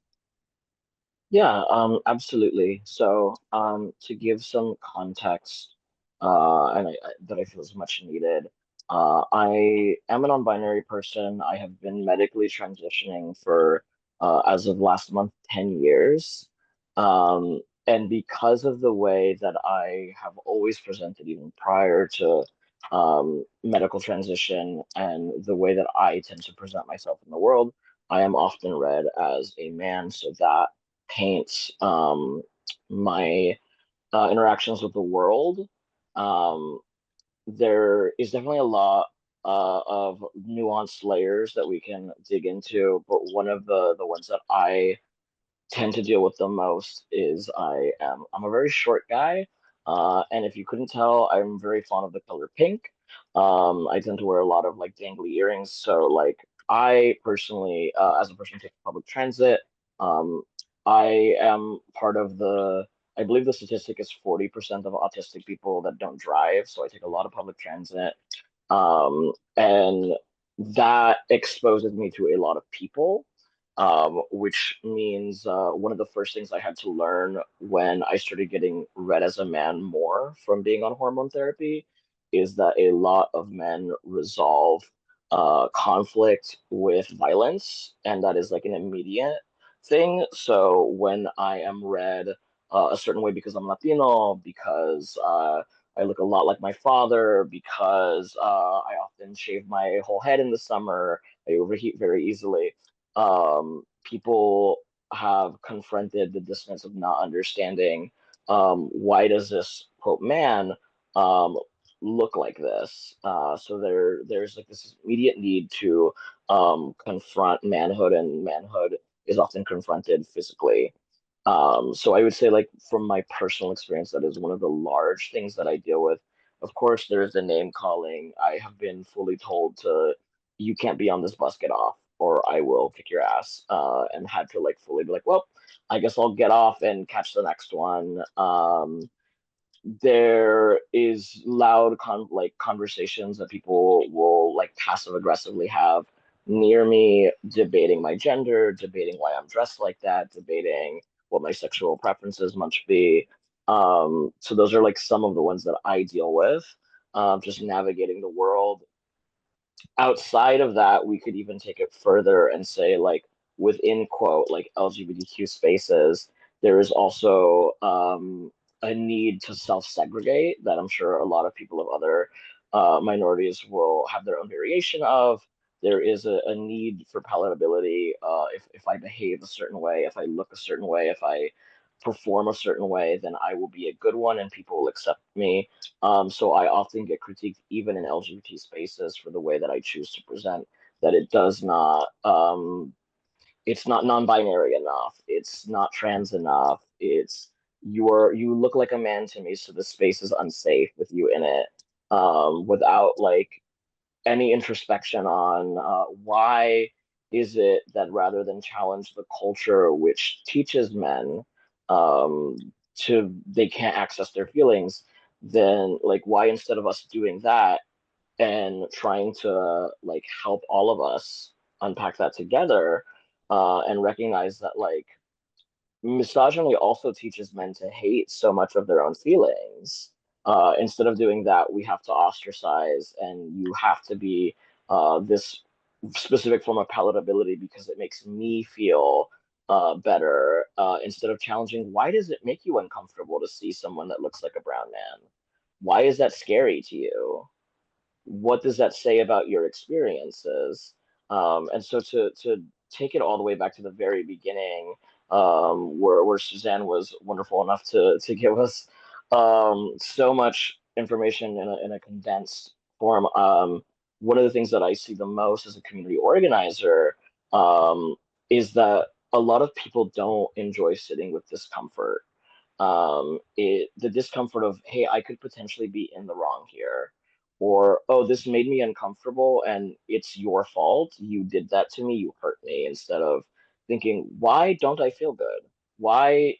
Yeah, absolutely. So, to give some context, that I feel is much needed, I am a non-binary person. I have been medically transitioning for, as of last month, 10 years. And because of the way that I have always presented, even prior to medical transition, and the way that I tend to present myself in the world, I am often read as a man. So that paints my interactions with the world. Um, there is definitely a lot of nuanced layers that we can dig into, but one of the ones that I tend to deal with the most is I'm a very short guy, and if you couldn't tell, I'm very fond of the color pink. I tend to wear a lot of like dangly earrings, so like I personally, as a person who takes public transit, um, I am part of the. I believe the statistic is 40% of autistic people that don't drive, so I take a lot of public transit, and that exposes me to a lot of people, which means one of the first things I had to learn when I started getting read as a man more from being on hormone therapy is that a lot of men resolve conflict with violence, and that is like an immediate thing. So when I am read a certain way because I'm Latino, because I look a lot like my father, because I often shave my whole head in the summer, I overheat very easily. People have confronted the dissonance of not understanding, why does this quote man um, look like this. So there's like this immediate need to confront manhood, and manhood is often confronted physically. So I would say, like, from my personal experience, that is one of the large things that I deal with. Of course, there's the name calling. I have been fully told to, you can't be on this bus, get off, or I will kick your ass. And had to like fully be like, well, I guess I'll get off and catch the next one. There is loud conversations that people will like passive aggressively have near me, debating my gender, debating why I'm dressed like that, debating what my sexual preferences must be. So those are like some of the ones that I deal with, just navigating the world. Outside of that, we could even take it further and say, like, within quote, like LGBTQ spaces, there is also a need to self-segregate that I'm sure a lot of people of other minorities will have their own variation of. There is a need for palatability. If I behave a certain way, if I look a certain way, if I perform a certain way, then I will be a good one and people will accept me. So I often get critiqued even in LGBT spaces for the way that I choose to present, that it does not, it's not non-binary enough, it's not trans enough, it's you look like a man to me, so the space is unsafe with you in it, without like any introspection on why is it that rather than challenge the culture which teaches men um, to they can't access their feelings, then like why instead of us doing that and trying to like help all of us unpack that together, and recognize that like misogyny also teaches men to hate so much of their own feelings. Instead of doing that, we have to ostracize, and you have to be this specific form of palatability because it makes me feel better. Instead of challenging, why does it make you uncomfortable to see someone that looks like a brown man? Why is that scary to you? What does that say about your experiences? And so to take it all the way back to the very beginning, where Suzanne was wonderful enough to give us so much information in a condensed form. One of the things that I see the most as a community organizer is that a lot of people don't enjoy sitting with discomfort. The discomfort of, hey, I could potentially be in the wrong here, or oh, this made me uncomfortable and it's your fault. You did that to me, you hurt me, instead of thinking, why don't I feel good? Why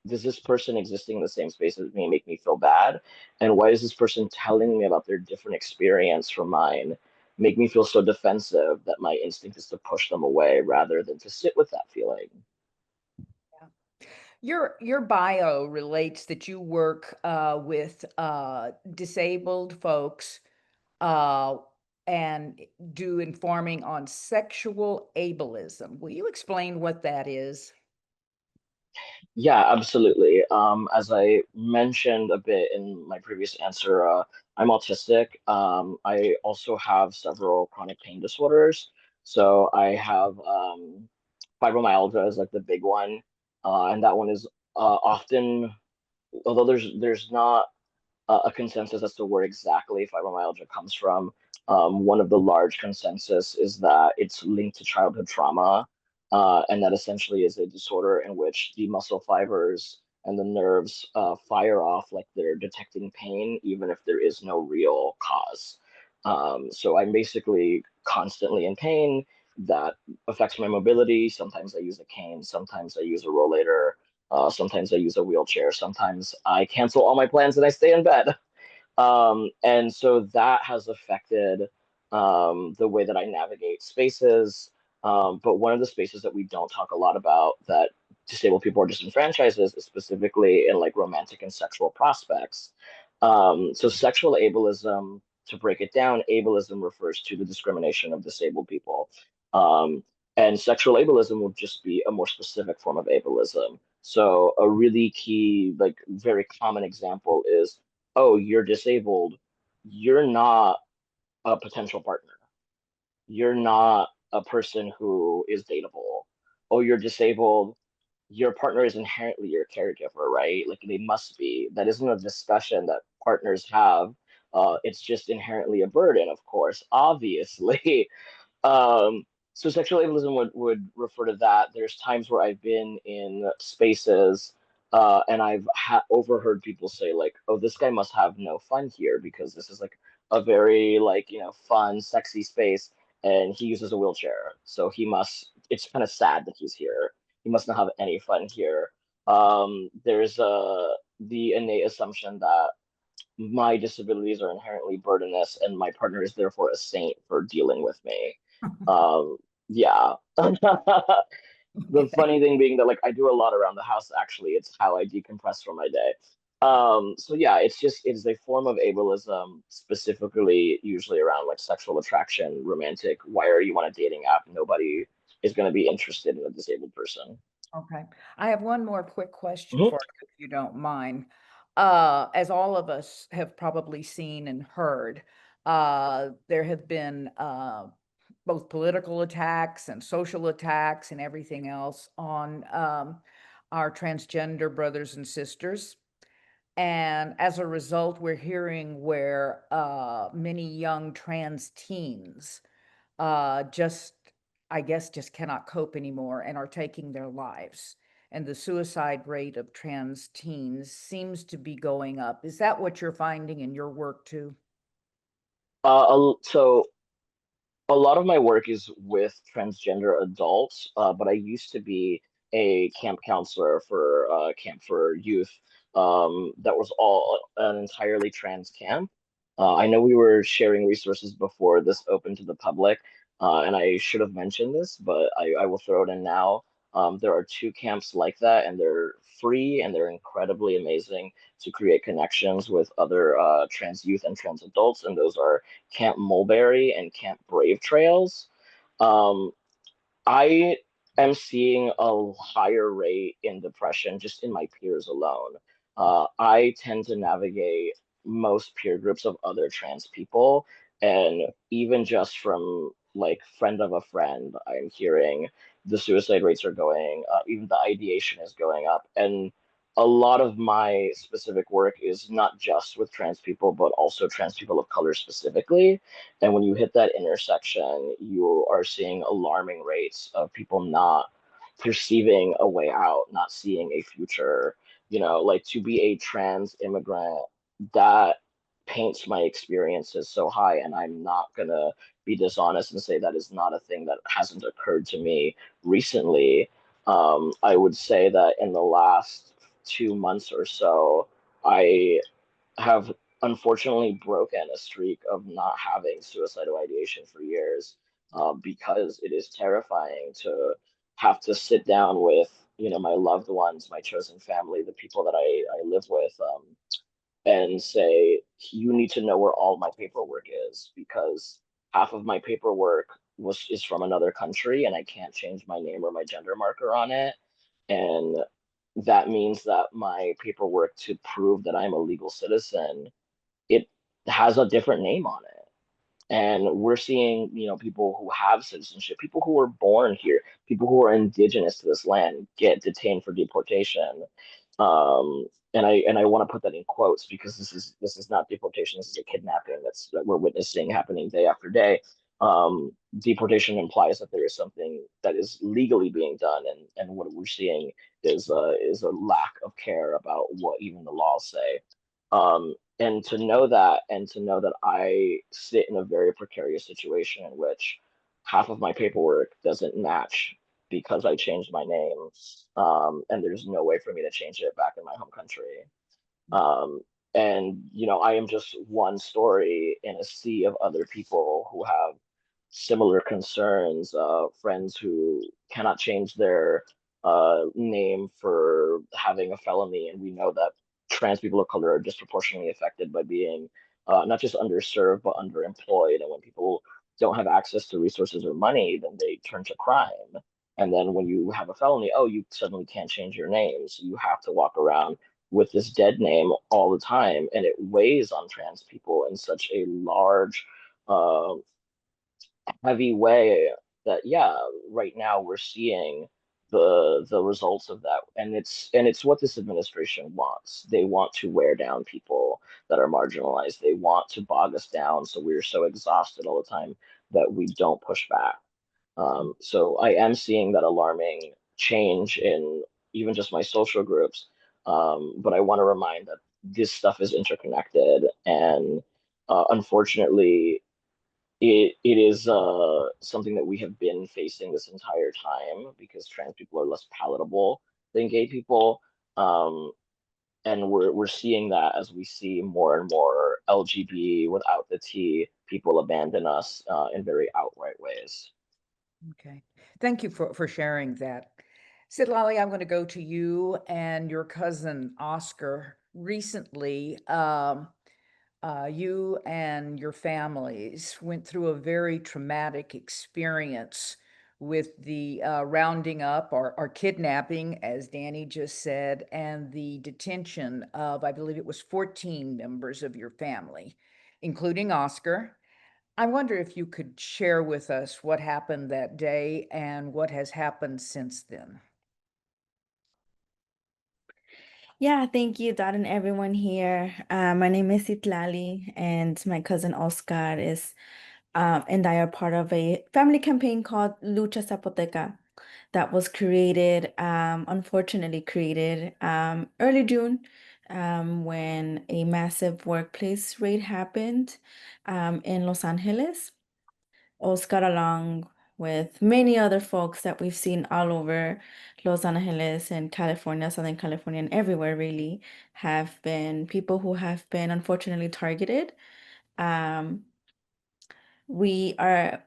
does this person existing in the same space as me make me feel bad? And why is this person telling me about their different experience from mine make me feel so defensive that my instinct is to push them away rather than to sit with that feeling? Your bio relates that you work with disabled folks and do informing on sexual ableism. Will you explain what that is? Yeah, absolutely. As I mentioned a bit in my previous answer, I'm autistic. I also have several chronic pain disorders. So I have fibromyalgia is like the big one, and that one is often, although there's not a consensus as to where exactly fibromyalgia comes from. One of the large consensus is that it's linked to childhood trauma, and that essentially is a disorder in which the muscle fibers and the nerves fire off like they're detecting pain, even if there is no real cause. So I'm basically constantly in pain. That affects my mobility. Sometimes I use a cane, sometimes I use a rollator, sometimes I use a wheelchair. Sometimes I cancel all my plans and I stay in bed. And so that has affected the way that I navigate spaces. But one of the spaces that we don't talk a lot about that disabled people are disenfranchised is specifically in like romantic and sexual prospects. So sexual ableism, to break it down, ableism refers to the discrimination of disabled people. Um, and sexual ableism would just be a more specific form of ableism. So a really key, like very common example is, oh, you're disabled. You're not a potential partner. You're not a person who is dateable. Oh, you're disabled. Your partner is inherently your caregiver, right? Like they must be. That isn't a discussion that partners have. It's just inherently a burden, of course, obviously. Um, so sexual ableism would refer to that. There's times where I've been in spaces and I've overheard people say like, "Oh, this guy must have no fun here because this is like a very like fun, sexy space, and he uses a wheelchair, so he must. It's kind of sad that he's here. He must not have any fun here." There's the innate assumption that my disabilities are inherently burdenous and my partner is therefore a saint for dealing with me. Yeah. The funny thing being that like I do a lot around the house actually. It's how I decompress from my day. So yeah, it's a form of ableism, specifically usually around like sexual attraction, romantic. Why are you on a dating app? Nobody is going to be interested in a disabled person. Okay. I have one more quick question Mhm. for you, if you don't mind. As all of us have probably seen and heard, there have been both political attacks and social attacks and everything else on our transgender brothers and sisters. And as a result, we're hearing where many young trans teens just, I guess, just cannot cope anymore and are taking their lives. And the suicide rate of trans teens seems to be going up. Is that what you're finding in your work too? So a lot of my work is with transgender adults, but I used to be a camp counselor for camp for youth that was all an entirely trans camp. I know we were sharing resources before this opened to the public, and I should have mentioned this, but I will throw it in now. There are two camps like that, and they're free and they're incredibly amazing to create connections with other trans youth and trans adults, and those are Camp Mulberry and Camp Brave Trails. Um, I am seeing a higher rate in depression just in my peers alone. I tend to navigate most peer groups of other trans people, and even just from like friend of a friend, I'm hearing the suicide rates are going up, even the ideation is going up. And a lot of my specific work is not just with trans people, but also trans people of color specifically. And when you hit that intersection, you are seeing alarming rates of people not perceiving a way out, not seeing a future. You know, like to be a trans immigrant, that paints my experiences so high, and I'm not gonna be dishonest and say that is not a thing that hasn't occurred to me recently. I would say that in the last 2 months or so, I have unfortunately broken a streak of not having suicidal ideation for years, because it is terrifying to have to sit down with, you know, my loved ones, my chosen family, the people that I live with, and say, you need to know where all my paperwork is, because half of my paperwork is from another country and I can't change my name or my gender marker on it. And that means that my paperwork to prove that I'm a legal citizen, it has a different name on it. And we're seeing, you know, people who have citizenship, people who were born here, people who are indigenous to this land get detained for deportation. Um, and I want to put that in quotes, because this is not deportation. This is a kidnapping that we're witnessing happening day after day. Deportation implies that there is something that is legally being done, and what we're seeing is a lack of care about what even the laws say. And to know that, and to know that I sit in a very precarious situation in which half of my paperwork doesn't match because I changed my name, and there's no way for me to change it back in my home country. Um, and you know, I am just one story in a sea of other people who have similar concerns. Friends who cannot change their name for having a felony, and we know that trans people of color are disproportionately affected by being not just underserved but underemployed. And when people don't have access to resources or money, then they turn to crime. And then when you have a felony, oh, you suddenly can't change your name, so you have to walk around with this dead name all the time, and it weighs on trans people in such a large, uh, heavy way that, yeah, right now we're seeing the results of that, and it's what this administration wants. They want to wear down people that are marginalized. They want to bog us down so we're so exhausted all the time that we don't push back. So I am seeing that alarming change in even just my social groups. But I want to remind that this stuff is interconnected, and unfortunately, it is something that we have been facing this entire time, because trans people are less palatable than gay people. Um, and we're seeing that as we see more and more LGBT without the T people abandon us in very outright ways. Okay. Thank you for sharing that. Citlali, I'm going to go to you and your cousin Oscar. Recently, you and your families went through a very traumatic experience with the rounding up or kidnapping, as Danny just said, and the detention of, I believe it was 14 members of your family, including Oscar. I wonder if you could share with us what happened that day and what has happened since then. Yeah, thank you, Dot, and everyone here. My name is Citlali, and my cousin Oscar is and I are part of a family campaign called Lucha Zapoteca that was created, unfortunately created early June, when a massive workplace raid happened in Los Angeles. Oscar, along with many other folks that we've seen all over Los Angeles and California, Southern California, and everywhere really, have been people who have been unfortunately targeted. Um, we are,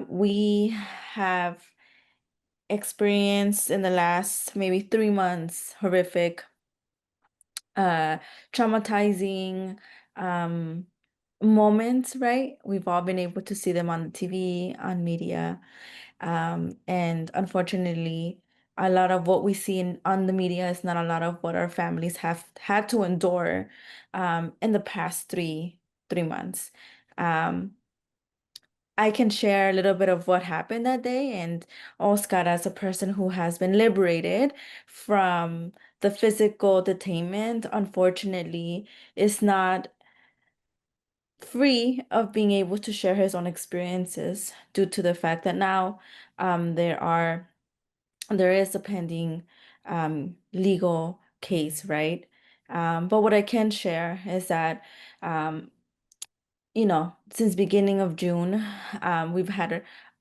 we have experienced in the last maybe 3 months horrific, traumatizing, moments, right? We've all been able to see them on the TV, on media. And unfortunately, a lot of what we see on the media is not a lot of what our families have had to endure in the past three months. Um, I can share a little bit of what happened that day. And Oscar, as a person who has been liberated from the physical detainment, unfortunately, is not free of being able to share his own experiences due to the fact that now there is a pending legal case, right? But what I can share is that um, since beginning of June, we've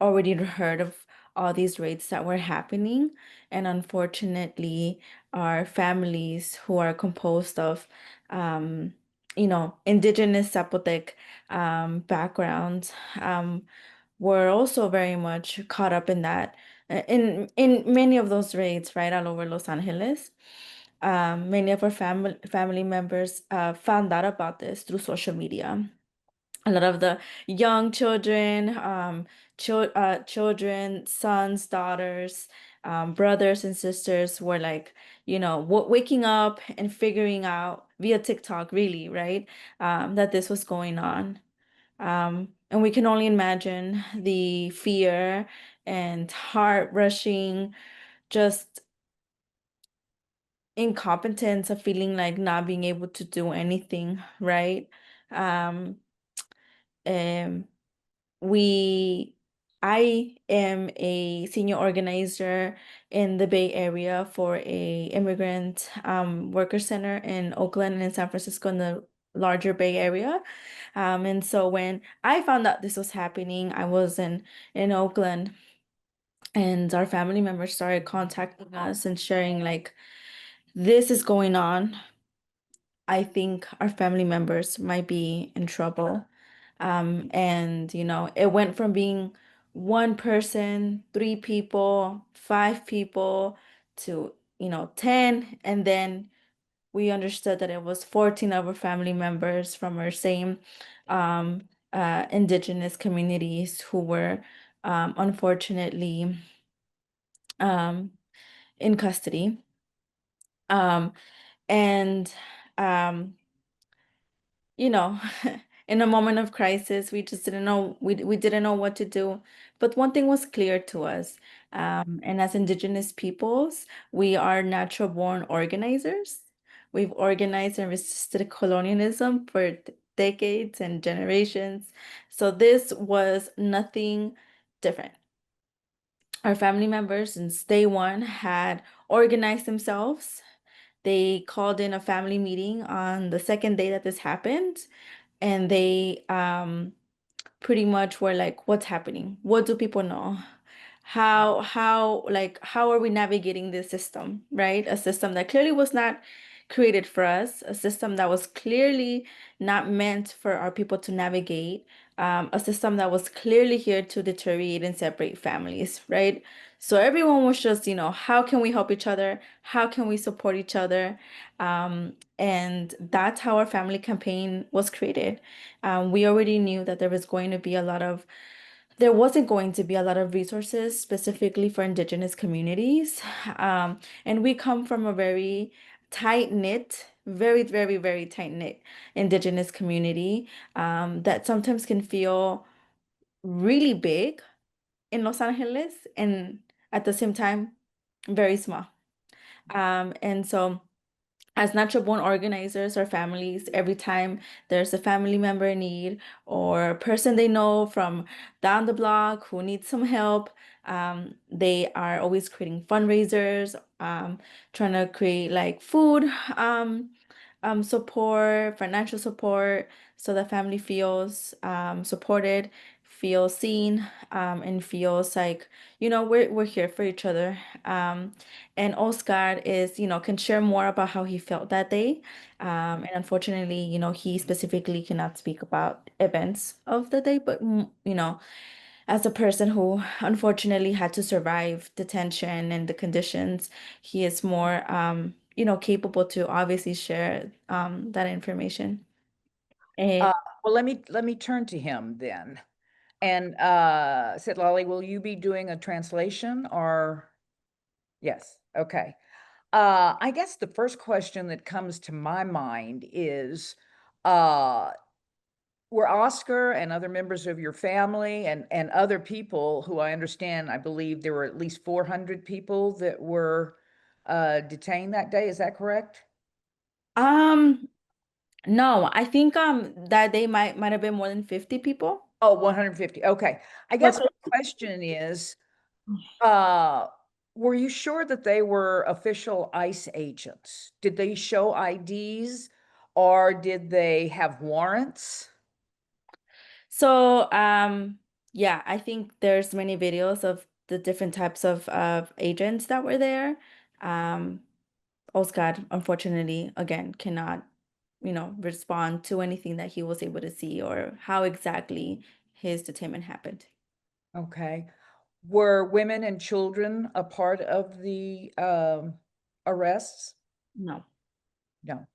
already heard of all these raids that were happening, and unfortunately, our families who are composed of, indigenous Zapotec backgrounds, were also very much caught up in that, in many of those raids, right, all over Los Angeles. Many of our family members found out about this through social media. A lot of the young children, children, sons, daughters, brothers and sisters were like, waking up and figuring out via TikTok, really, right, that this was going on. And we can only imagine the fear and heart rushing, just incompetence of feeling like not being able to do anything, right? Um, um, we I am a senior organizer in the Bay Area for a immigrant worker center in Oakland and San Francisco in the larger Bay Area. And so when I found out this was happening, I was in Oakland, and our family members started contacting us and sharing like, this is going on. I think our family members might be in trouble. And it went from being one person, three people, five people to, 10. And then we understood that it was 14 of our family members from our same indigenous communities who were unfortunately um, in custody. And um, you know, in a moment of crisis, we just didn't know, we didn't know what to do. But one thing was clear to us, and as Indigenous peoples, we are natural born organizers. We've organized and resisted colonialism for decades and generations. So this was nothing different. Our family members since day one had organized themselves. They called in a family meeting on the second day that this happened, and they pretty much were like, what's happening? What do people know? How are we navigating this system, right? A system that clearly was not created for us, a system that was clearly not meant for our people to navigate, a system that was clearly here to deteriorate and separate families, right? So everyone was just, how can we help each other? How can we support each other? And that's how our family campaign was created. We already knew that there wasn't going to be a lot of resources specifically for Indigenous communities. And we come from a very tight-knit, very, very, very tight-knit Indigenous community that sometimes can feel really big in Los Angeles and at the same time, very small. And so as natural born organizers or families, every time there's a family member in need or a person they know from down the block who needs some help, they are always creating fundraisers, trying to create like food support, financial support, so the family feels supported, feels seen, and feels like, we're here for each other. And Oscar can share more about how he felt that day. And unfortunately, he specifically cannot speak about events of the day, but, as a person who unfortunately had to survive detention and the conditions, he is more, capable to obviously share that information. And Well, let me turn to him then. And Citlali, will you be doing a translation or? Yes, okay. I guess the first question that comes to my mind is, were Oscar and other members of your family and other people who I understand, I believe there were at least 400 people that were detained that day. Is that correct? No, I think that they might have been more than 50 people. Oh, 150. Okay. I guess my question is, were you sure that they were official ICE agents? Did they show IDs or did they have warrants? So, yeah, I think there's many videos of the different types of agents that were there. Oscar, unfortunately, again, cannot, respond to anything that he was able to see or how exactly his detainment happened. Okay. Were women and children a part of the arrests? No. No.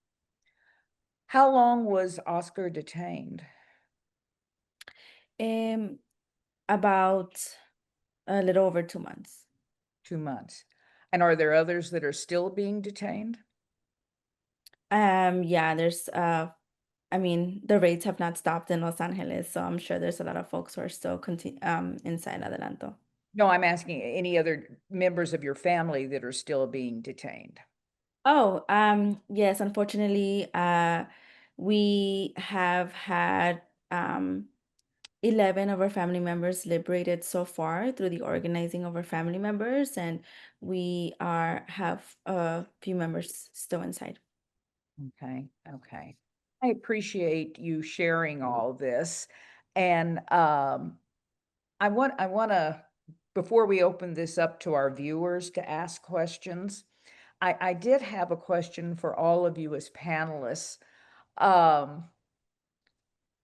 How long was Oscar detained? About a little over 2 months. 2 months. And are there others that are still being detained? Yeah, there's I mean, the raids have not stopped in Los Angeles, so I'm sure there's a lot of folks who are still inside Adelanto. No, I'm asking any other members of your family that are still being detained. Oh, yes, unfortunately, we have had 11 of our family members liberated so far through the organizing of our family members, and we have a few members still inside. Okay, okay. I appreciate you sharing all this. And I want to, before we open this up to our viewers to ask questions, I did have a question for all of you as panelists,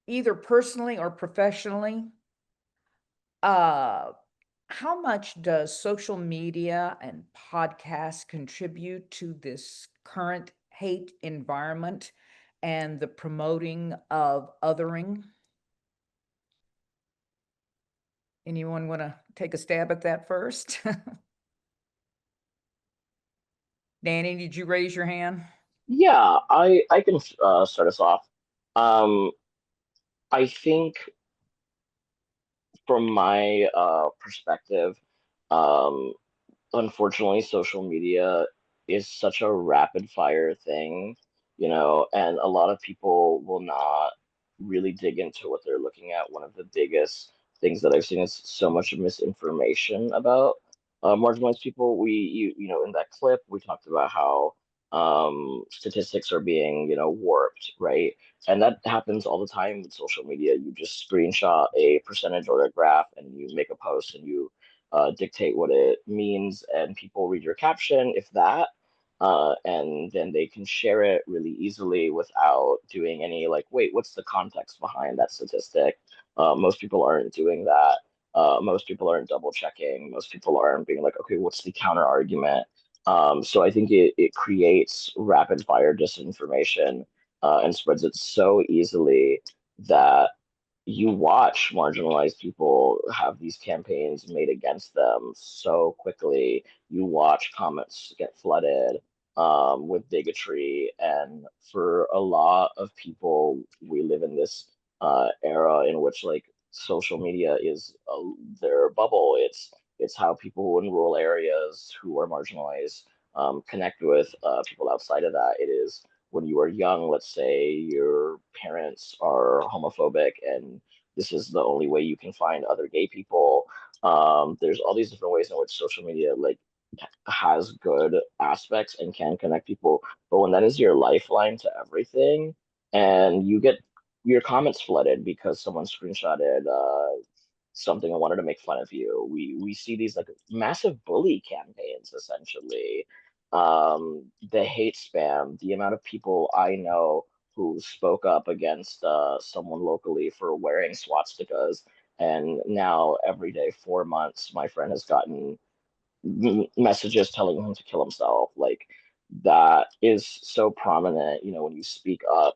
either personally or professionally. How much does social media and podcasts contribute to this current hate environment and the promoting of othering? Anyone want to take a stab at that first? Danny, did you raise your hand? Yeah, I can start us off. I think from my perspective, um, unfortunately, social media is such a rapid fire thing, and a lot of people will not really dig into what they're looking at. One of the biggest things that I've seen is so much misinformation about marginalized people. In that clip, we talked about how statistics are being, warped, right? And that happens all the time with social media. You just screenshot a percentage or a graph and you make a post and you dictate what it means, and people read your caption, if that, and then they can share it really easily without doing any like, wait, what's the context behind that statistic? Most people aren't doing that. Most people aren't double checking. Most people aren't being like, okay, what's the counter argument? So I think it creates rapid fire disinformation and spreads it so easily that you watch marginalized people have these campaigns made against them so quickly. You watch comments get flooded with bigotry. And for a lot of people, we live in this era in which like social media is their bubble. It's how people in rural areas who are marginalized connect with people outside of that. It is when you are young, let's say your parents are homophobic and this is the only way you can find other gay people. There's all these different ways in which social media like has good aspects and can connect people. But when that is your lifeline to everything and you get your comments flooded because someone screenshotted something and wanted to make fun of you. We see these like massive bully campaigns essentially. The hate spam, the amount of people I know who spoke up against someone locally for wearing swastikas, and now every day 4 months, my friend has gotten messages telling him to kill himself. Like that is so prominent. When you speak up,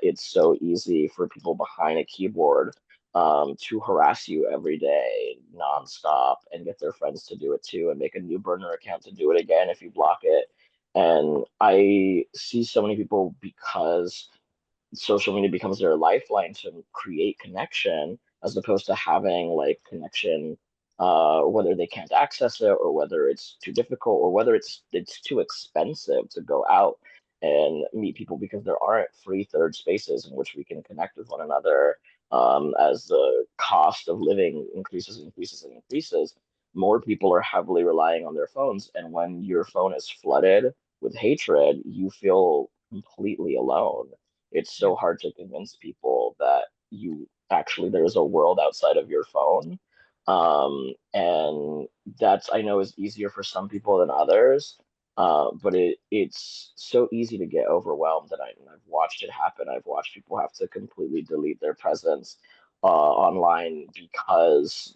it's so easy for people behind a keyboard to harass you every day nonstop and get their friends to do it too and make a new burner account to do it again if you block it. And I see so many people because social media becomes their lifeline to create connection, as opposed to having like connection, whether they can't access it, or whether it's too difficult, or whether it's too expensive to go out and meet people, because there aren't free third spaces in which we can connect with one another. As the cost of living increases, more people are heavily relying on their phones. And when your phone is flooded with hatred, you feel completely alone. It's so hard to convince people that there's a world outside of your phone. And that's, I know, is easier for some people than others. But it's so easy to get overwhelmed, and I've watched it happen. I've watched people have to completely delete their presence online because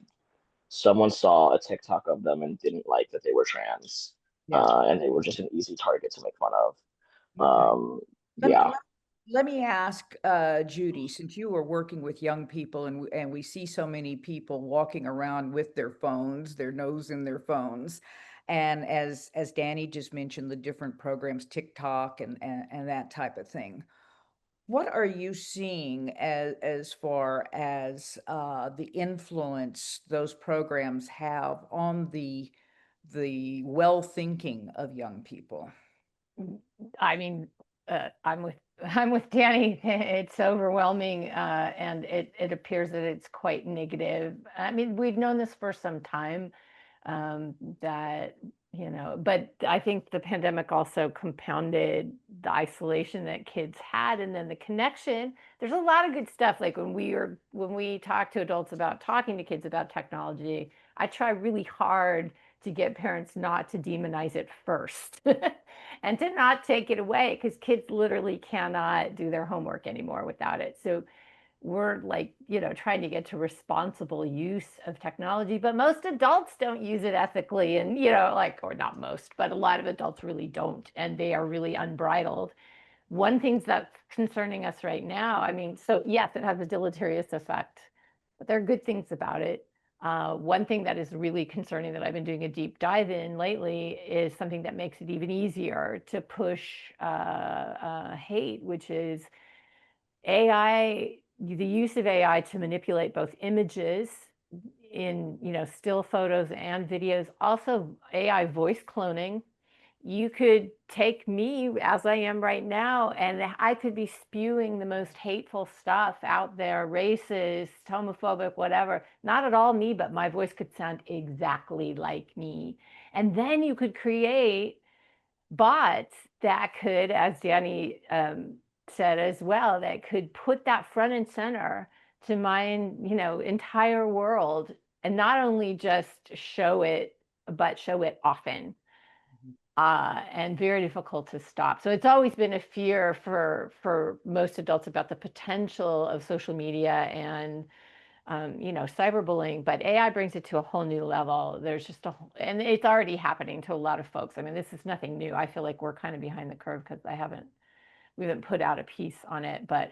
someone saw a TikTok of them and didn't like that they were trans, and they were just an easy target to make fun of. Let me, Yeah. let me ask Judy, since you are working with young people, and we see so many people walking around with their phones, their nose in their phones, and as Danny just mentioned, the different programs, TikTok and that type of thing. What are you seeing as far as the influence those programs have on the well-thinking of young people? I mean, I'm with Danny. It's overwhelming, and it appears that it's quite negative. I mean, we've known this for some time, that, but I think the pandemic also compounded the isolation that kids had, and then the connection. There's a lot of good stuff. Like when we talk to adults about talking to kids about technology, I try really hard to get parents not to demonize it first and to not take it away, because kids literally cannot do their homework anymore without it. So we're like, trying to get to responsible use of technology, but most adults don't use it ethically. And, or not most, but a lot of adults really don't. And they are really unbridled. One thing that's concerning us right now, I mean, so yes, it has a deleterious effect, but there are good things about it. One thing that is really concerning that I've been doing a deep dive in lately is something that makes it even easier to push hate, which is AI, the use of AI to manipulate both images in, still photos and videos, also AI voice cloning. You could take me as I am right now, and I could be spewing the most hateful stuff out there, racist, homophobic, whatever. Not at all me, but my voice could sound exactly like me. And then you could create bots that could, as Danny said as well, that could put that front and center to my entire world, and not only just show it, but show it often. And very difficult to stop. So it's always been a fear for most adults about the potential of social media and cyberbullying, but AI brings it to a whole new level. There's just and it's already happening to a lot of folks. I mean, this is nothing new. I feel like we're kind of behind the curve because we haven't put out a piece on it, but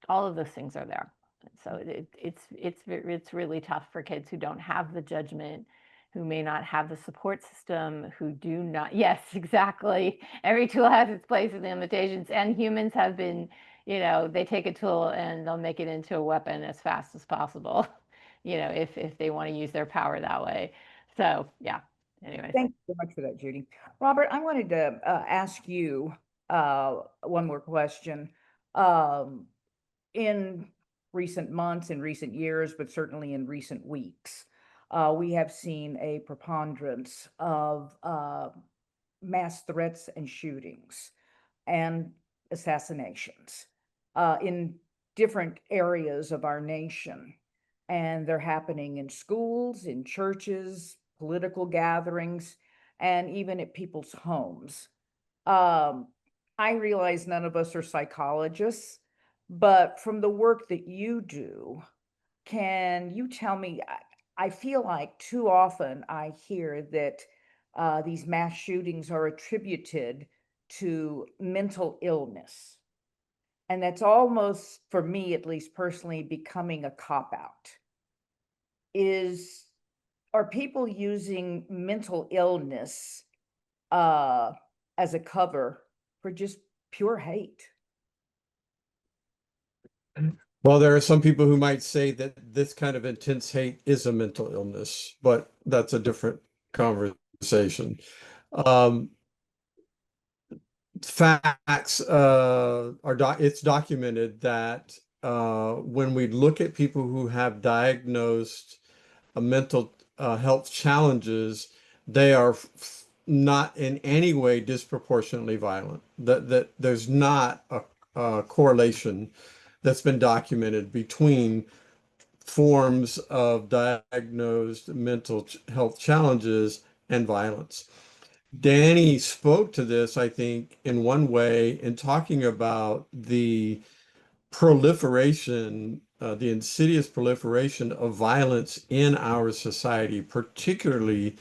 all of those things are there. So it's really tough for kids who don't have the judgment, who may not have the support system, who do not. Yes, exactly. Every tool has its place and limitations, and humans have been, they take a tool and they'll make it into a weapon as fast as possible, if they want to use their power that way. So yeah, anyways. Thank you so much for that, Judy. Robert, I wanted to ask you one more question. In recent months, in recent years, but certainly in recent weeks, we have seen a preponderance of mass threats and shootings and assassinations in different areas of our nation. And they're happening in schools, in churches, political gatherings, and even at people's homes. I realize none of us are psychologists, but from the work that you do, can you tell me? I feel like too often I hear that these mass shootings are attributed to mental illness. And that's almost, for me at least personally, becoming a cop-out. Are people using mental illness as a cover for just pure hate? Well, there are some people who might say that this kind of intense hate is a mental illness, but that's a different conversation. Um, Facts it's documented that when we look at people who have diagnosed mental health challenges, they are not in any way disproportionately violent. That there's not a correlation that's been documented between forms of diagnosed mental health challenges and violence. Danny spoke to this, I think, in one way in talking about the proliferation, the insidious proliferation of violence in our society, particularly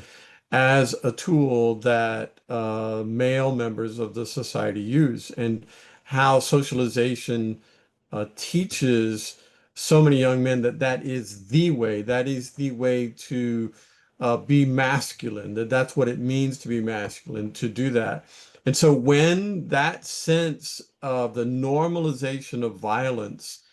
as a tool that male members of the society use, and how socialization teaches so many young men that that is the way to be masculine, that's what it means to be masculine, to do that. And so when that sense of the normalization of violence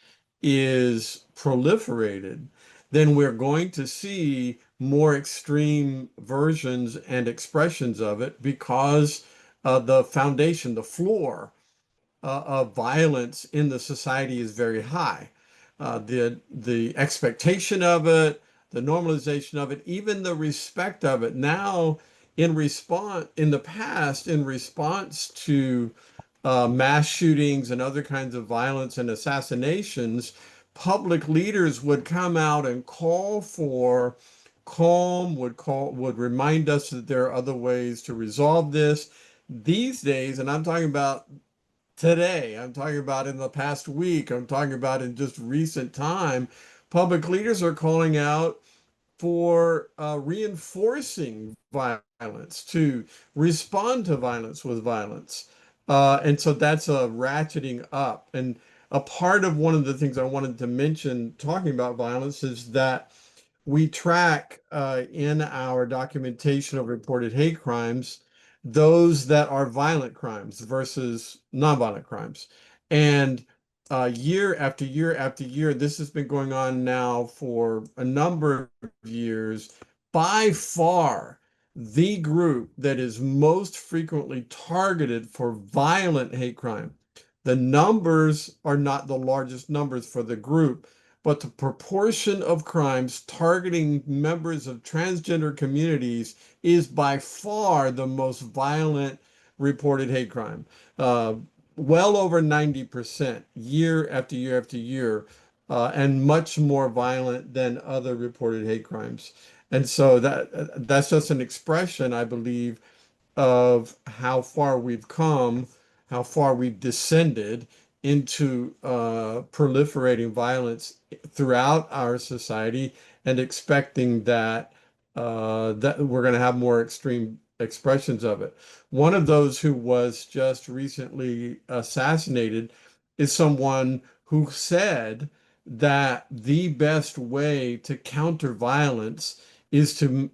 is proliferated, then we're going to see more extreme versions and expressions of it, because the foundation, the floor of violence in the society is very high. The expectation of it, the normalization of it, even the respect of it. Now, in the past, in response to mass shootings and other kinds of violence and assassinations, public leaders would come out and call for calm, would remind us that there are other ways to resolve this. These days, and I'm talking about today, I'm talking about in the past week, I'm talking about in just recent time, public leaders are calling out for reinforcing violence, to respond to violence with violence. And so that's a ratcheting up. And a part of one of the things I wanted to mention talking about violence is that we track in our documentation of reported hate crimes those that are violent crimes versus nonviolent crimes. And year after year after year, this has been going on now for a number of years. By far, the group that is most frequently targeted for violent hate crime. The numbers are not the largest numbers for the group, but the proportion of crimes targeting members of transgender communities is by far the most violent reported hate crime. Well over 90% year after year after year, and much more violent than other reported hate crimes. And so that's just an expression, I believe, of how far we've come, how far we've descended into proliferating violence throughout our society, and expecting that that we're going to have more extreme expressions of it. One of those who was just recently assassinated is someone who said that the best way to counter violence is to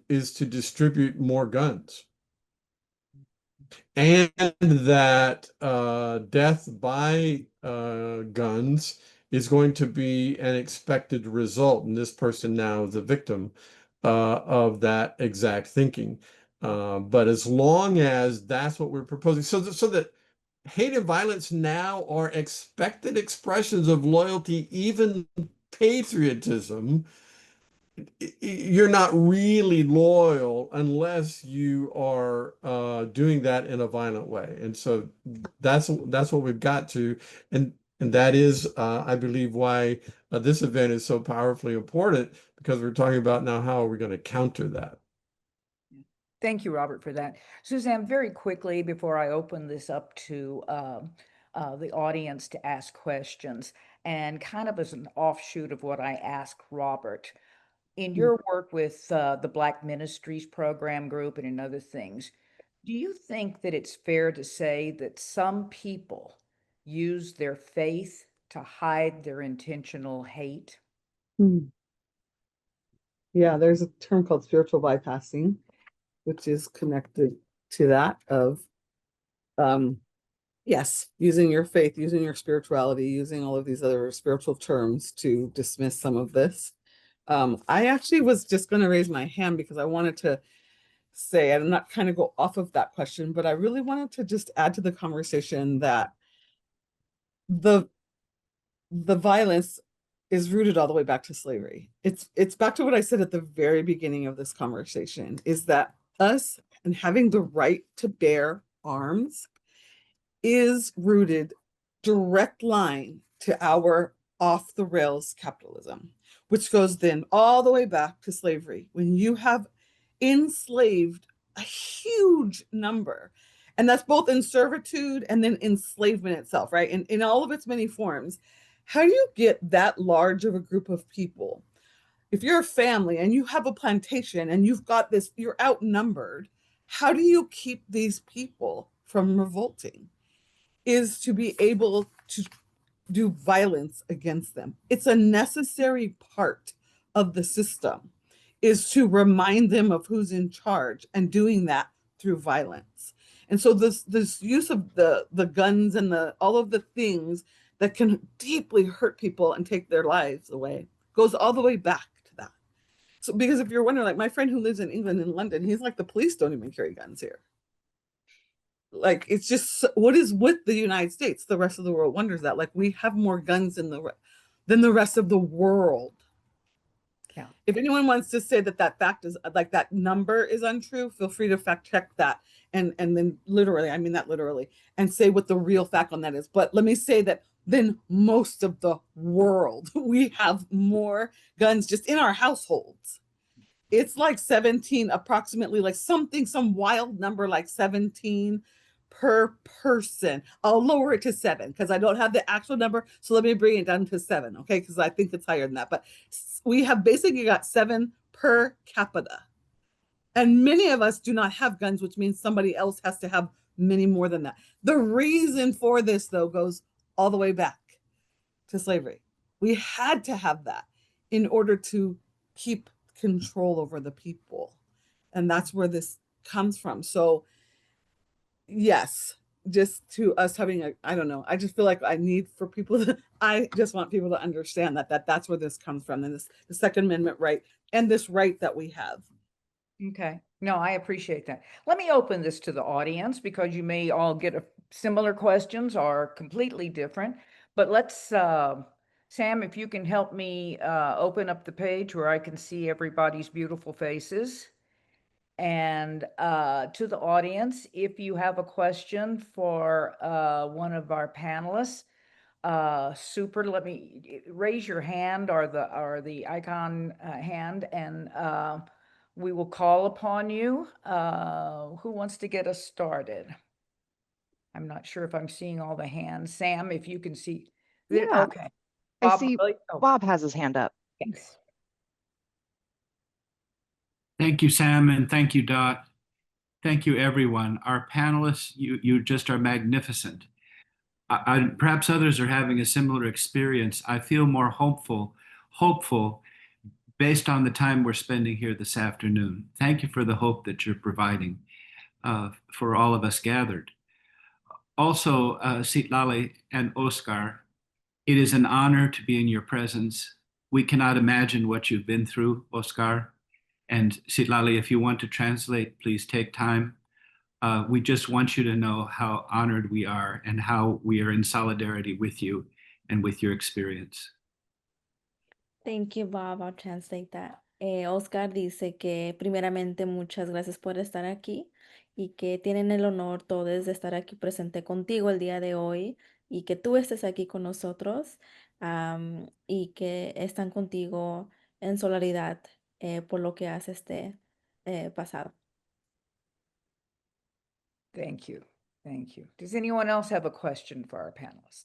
distribute more guns, and that death by guns is going to be an expected result. And this person now is a victim of that exact thinking. But as long as that's what we're proposing, so that hate and violence now are expected expressions of loyalty, even patriotism, you're not really loyal unless you are doing that in a violent way. And so that's what we've got to, and that is, I believe, why this event is so powerfully important, because we're talking about now how are we going to counter that. Thank you, Robert, for that. Suzanne, very quickly before I open this up to the audience to ask questions, and kind of as an offshoot of what I asked Robert, in your work with the Black Ministries Program Group and in other things, do you think that it's fair to say that some people use their faith to hide their intentional hate? Yeah, there's a term called spiritual bypassing, which is connected to that of Yes, using your faith, using your spirituality, using all of these other spiritual terms to dismiss some of this. I actually was just going to raise my hand because I wanted to say, I'm not kind of go off of that question, but I really wanted to just add to the conversation that the violence is rooted all the way back to slavery. It's back to what I said at the very beginning of this conversation, is that us and having the right to bear arms is rooted direct line to our off the rails capitalism, which goes then all the way back to slavery. When you have enslaved a huge number, and that's both in servitude and then enslavement itself, right? In all of its many forms, how do you get that large of a group of people? If you're a family and you have a plantation and you've got this, you're outnumbered, how do you keep these people from revolting? Is to be able to do violence against them. It's a necessary part of the system, is to remind them of who's in charge, and doing that through violence. And so this use of the guns and all of the things that can deeply hurt people and take their lives away goes all the way back to that. So because if you're wondering, like my friend who lives in England, in London, he's like, the police don't even carry guns here. Like, it's just, what is with the United States? The rest of the world wonders that, like, we have more guns than the rest of the world. Yeah. If anyone wants to say that fact is, like, that number is untrue, feel free to fact check that. And then literally, I mean that literally, and say what the real fact on that is. But let me say that than most of the world, we have more guns just in our households. It's like 17, approximately, like some wild number like 17 per person. I'll lower it to 7 because I don't have the actual number. So let me bring it down to 7, okay? Because I think it's higher than that. But we have basically got 7 per capita. And many of us do not have guns, which means somebody else has to have many more than that. The reason for this, though, goes all the way back to slavery. We had to have that in order to keep control over the people. And that's where this comes from. So yes, just to us having I don't know, I just feel like I just want people to understand that's where this comes from, and the Second Amendment right, and this right that we have. Okay. No, I appreciate that. Let me open this to the audience because you may all get similar questions or completely different. But let's, Sam, if you can help me open up the page where I can see everybody's beautiful faces. And to the audience, if you have a question for one of our panelists, super, let me raise your hand or the icon hand, and we will call upon you. Who wants to get us started? I'm not sure if I'm seeing all the hands. Sam, if you can see. Yeah. Okay. I see Bob has his hand up. Thanks. Thank you, Sam, and thank you, Dot. Thank you, everyone. Our panelists, you just are magnificent. Perhaps others are having a similar experience. I feel more hopeful based on the time we're spending here this afternoon. Thank you for the hope that you're providing for all of us gathered. Also, Citlali and Oscar, it is an honor to be in your presence. We cannot imagine what you've been through, Oscar. And Citlali, if you want to translate, please take time. We just want you to know how honored we are and how we are in solidarity with you and with your experience. Thank you, Bob. I'll translate that. Oscar dice que primeramente muchas gracias por estar aquí y que tienen el honor todos de estar aquí presente contigo el día de hoy y que tú estés aquí con nosotros y que están contigo en solidaridad por lo que has pasado. Thank you. Thank you. Does anyone else have a question for our panelists?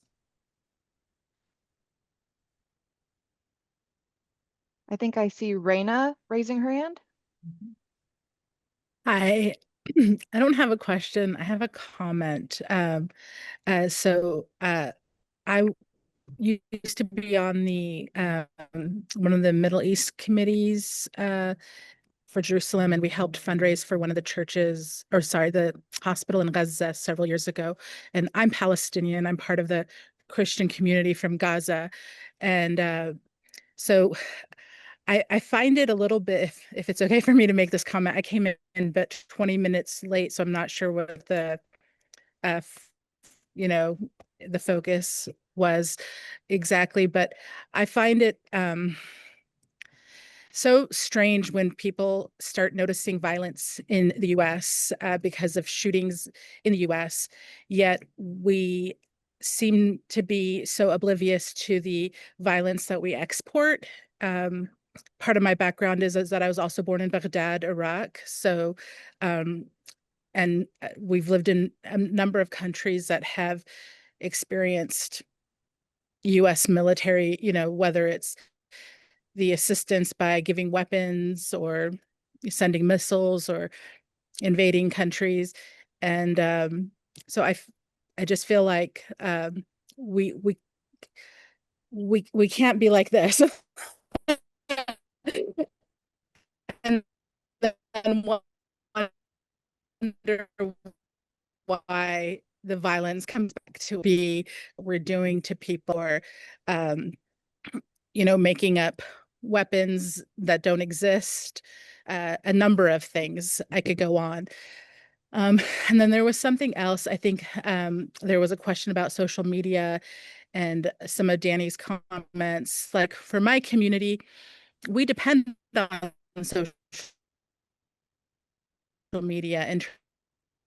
I think I see Raina raising her hand. Hi. I don't have a question. I have a comment. I used to be on the one of the Middle East committees for Jerusalem, and we helped fundraise for one of the churches, or sorry, the hospital in Gaza several years ago. And I'm Palestinian. I'm part of the Christian community from Gaza. And so I find it a little bit, if it's okay for me to make this comment, I came in but 20 minutes late, so I'm not sure what the, the focus was exactly, but I find it so strange when people start noticing violence in the US because of shootings in the US, yet we seem to be so oblivious to the violence that we export. Part of my background is that I was also born in Baghdad, Iraq. So, and we've lived in a number of countries that have experienced US military, whether it's the assistance by giving weapons or sending missiles or invading countries. And so I just feel like we can't be like this. and wonder why the violence comes back to be we're doing to people, or making up weapons that don't exist, a number of things. I could go on. And then there was something else. I think there was a question about social media and some of Danny's comments. Like for my community, we depend on social media in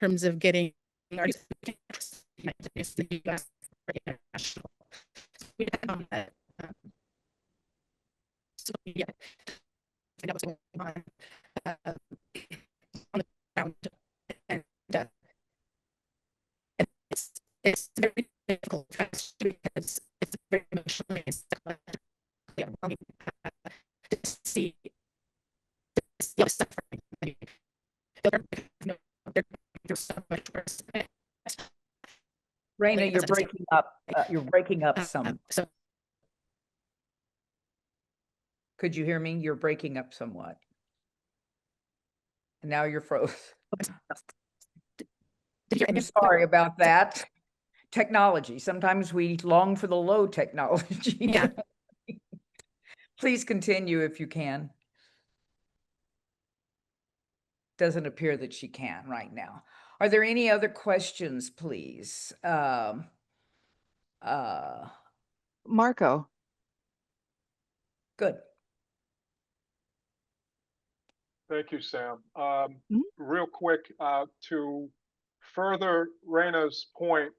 terms of getting our international. We depend on that. So yeah, find out what's going on the ground, and it's very difficult because it's very emotionally and psychologically to see suffering. They're so much worse. Raina, you're breaking up. You're breaking up some. So could you hear me? You're breaking up somewhat. And now you're froze. I'm sorry about that. Technology. Sometimes we long for the low technology. Yeah. Please continue if you can. Doesn't appear that she can right now. Are there any other questions, please? Marco. Good. Thank you, Sam. Real quick, to further Raina's point,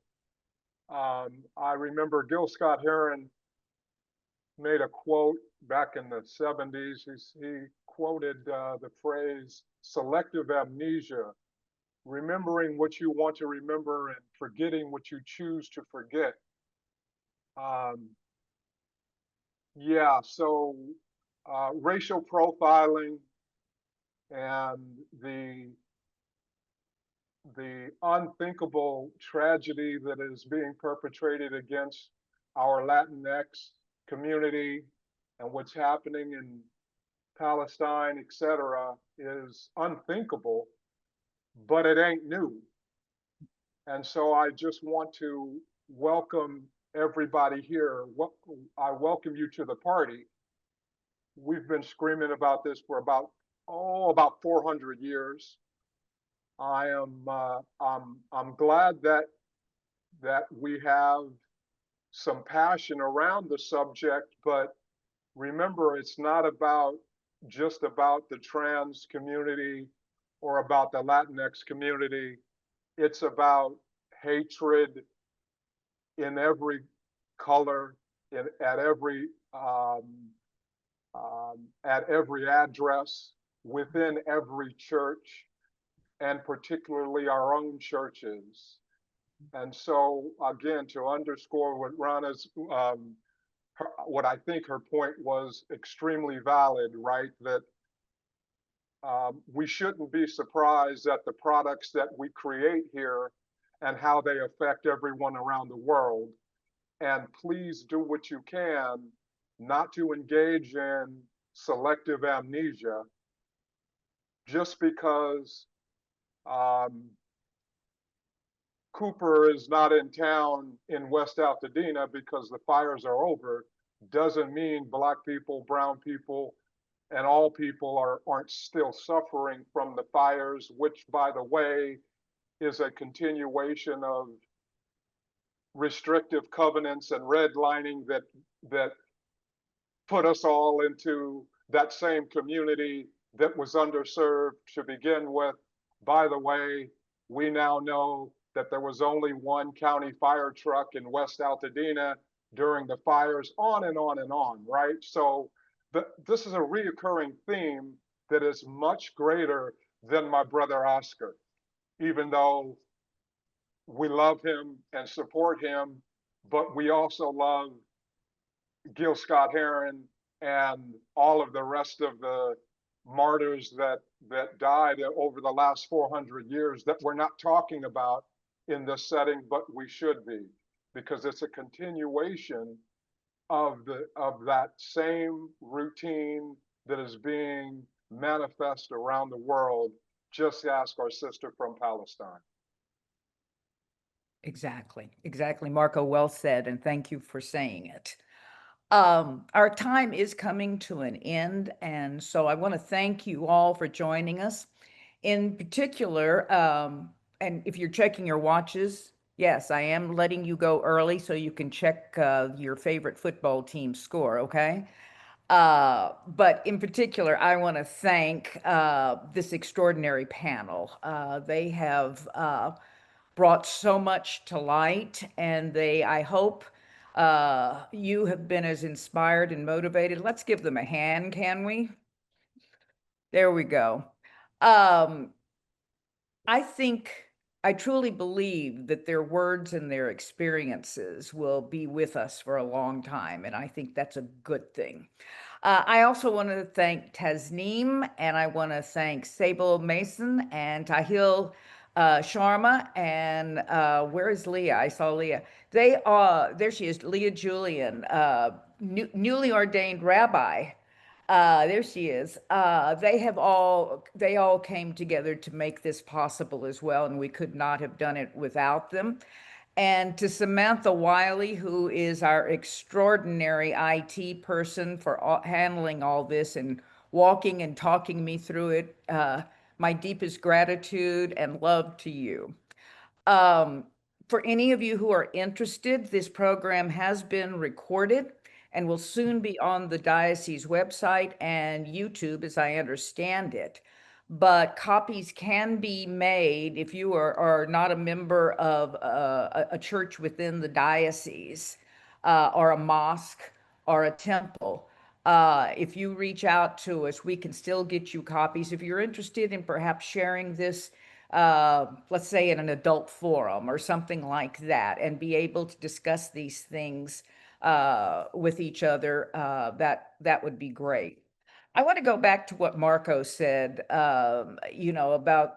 I remember Gil Scott-Heron made a quote back in the 70s. He quoted the phrase selective amnesia, remembering what you want to remember and forgetting what you choose to forget. Yeah, so racial profiling and the unthinkable tragedy that is being perpetrated against our Latinx community and what's happening in Palestine, etc., is unthinkable, but it ain't new. And so I just want to welcome everybody here. I welcome you to the party. We've been screaming about this for about 400 years. I'm glad that we have some passion around the subject, but remember, it's not just about the trans community or about the Latinx community. It's about hatred in every color, at every address, within every church, and particularly our own churches. And so, again, to underscore what Rana's, what I think her point was extremely valid, right? That we shouldn't be surprised at the products that we create here and how they affect everyone around the world. And please do what you can not to engage in selective amnesia just because Cooper is not in town in West Altadena because the fires are over, doesn't mean Black people, brown people, and all people aren't still suffering from the fires, which, by the way, is a continuation of restrictive covenants and redlining that put us all into that same community that was underserved to begin with. By the way, we now know that there was only one county fire truck in West Altadena during the fires, on and on and on, right? So this is a reoccurring theme that is much greater than my brother Oscar, even though we love him and support him, but we also love Gil Scott Heron and all of the rest of the martyrs that died over the last 400 years that we're not talking about in this setting, but we should be, because it's a continuation of that same routine that is being manifest around the world. Just ask our sister from Palestine. Exactly, Marco, well said, and thank you for saying it. Our time is coming to an end, and so I want to thank you all for joining us. In particular, and if you're checking your watches, yes, I am letting you go early so you can check your favorite football team's score, okay? But in particular, I want to thank this extraordinary panel. They have brought so much to light, and I hope you have been as inspired and motivated. Let's give them a hand, can we? There we go. I truly believe that their words and their experiences will be with us for a long time, and I think that's a good thing. I also want to thank Tasneem, and I want to thank Sable Mason and Tahil Sharma, and where is Leah? I saw Leah. There she is, Leah Julian, newly ordained rabbi. There she is. They all came together to make this possible as well, and we could not have done it without them. And to Samantha Wiley, who is our extraordinary IT person for handling all this and walking and talking me through it, my deepest gratitude and love to you. For any of you who are interested, this program has been recorded and will soon be on the diocese website and YouTube, as I understand it. But copies can be made if you are not a member of a church within the diocese or a mosque or a temple. If you reach out to us, we can still get you copies. If you're interested in perhaps sharing this, let's say in an adult forum or something like that, and be able to discuss these things with each other, that would be great. I want to go back to what Marco said, about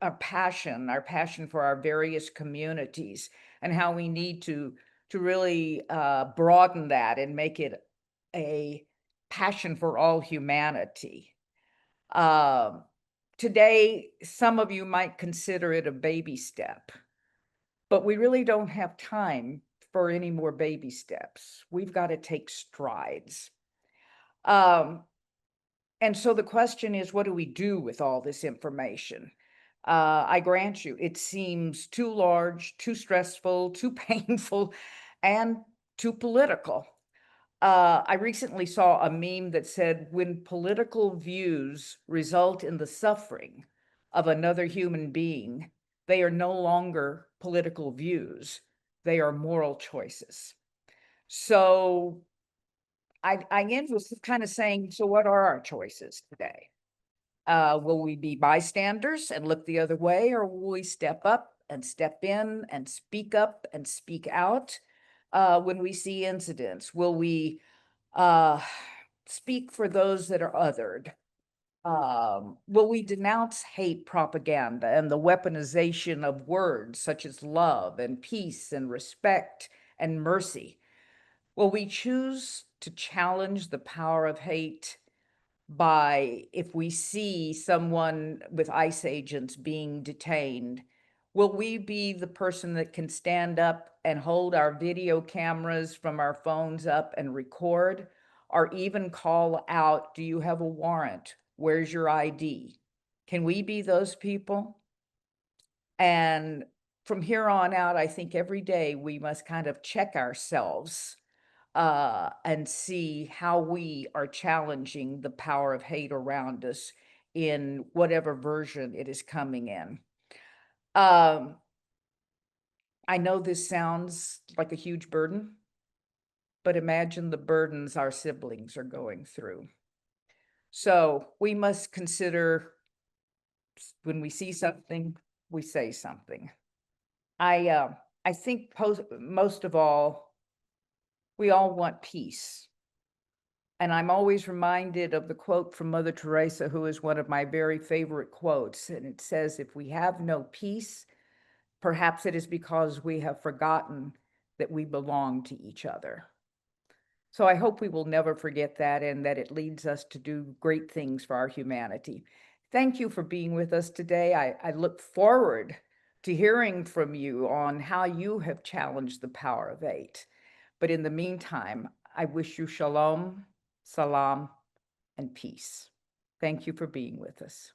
our passion for our various communities and how we need to really broaden that and make it a passion for all humanity. Today, some of you might consider it a baby step, but we really don't have time for any more baby steps. We've got to take strides. And so the question is, what do we do with all this information? I grant you, it seems too large, too stressful, too painful, and too political. I recently saw a meme that said, when political views result in the suffering of another human being, they are no longer political views, they are moral choices. So I end with kind of saying, so what are our choices today? Will we be bystanders and look the other way, or will we step up and step in and speak up and speak out when we see incidents? Will we speak for those that are othered? Will we denounce hate propaganda and the weaponization of words such as love and peace and respect and mercy? Will we choose to challenge the power of hate by if we see someone with ICE agents being detained, will we be the person that can stand up and hold our video cameras from our phones up and record, or even call out, do you have a warrant? Where's your ID? Can we be those people? And from here on out, I think every day we must kind of check ourselves and see how we are challenging the power of hate around us in whatever version it is coming in. I know this sounds like a huge burden, but imagine the burdens our siblings are going through. So we must consider when we see something, we say something. I think most of all, we all want peace. And I'm always reminded of the quote from Mother Teresa, who is one of my very favorite quotes. And it says, if we have no peace, perhaps it is because we have forgotten that we belong to each other. So I hope we will never forget that, and that it leads us to do great things for our humanity. Thank you for being with us today. I look forward to hearing from you on how you have challenged the power of hate. But in the meantime, I wish you shalom, salam, and peace. Thank you for being with us.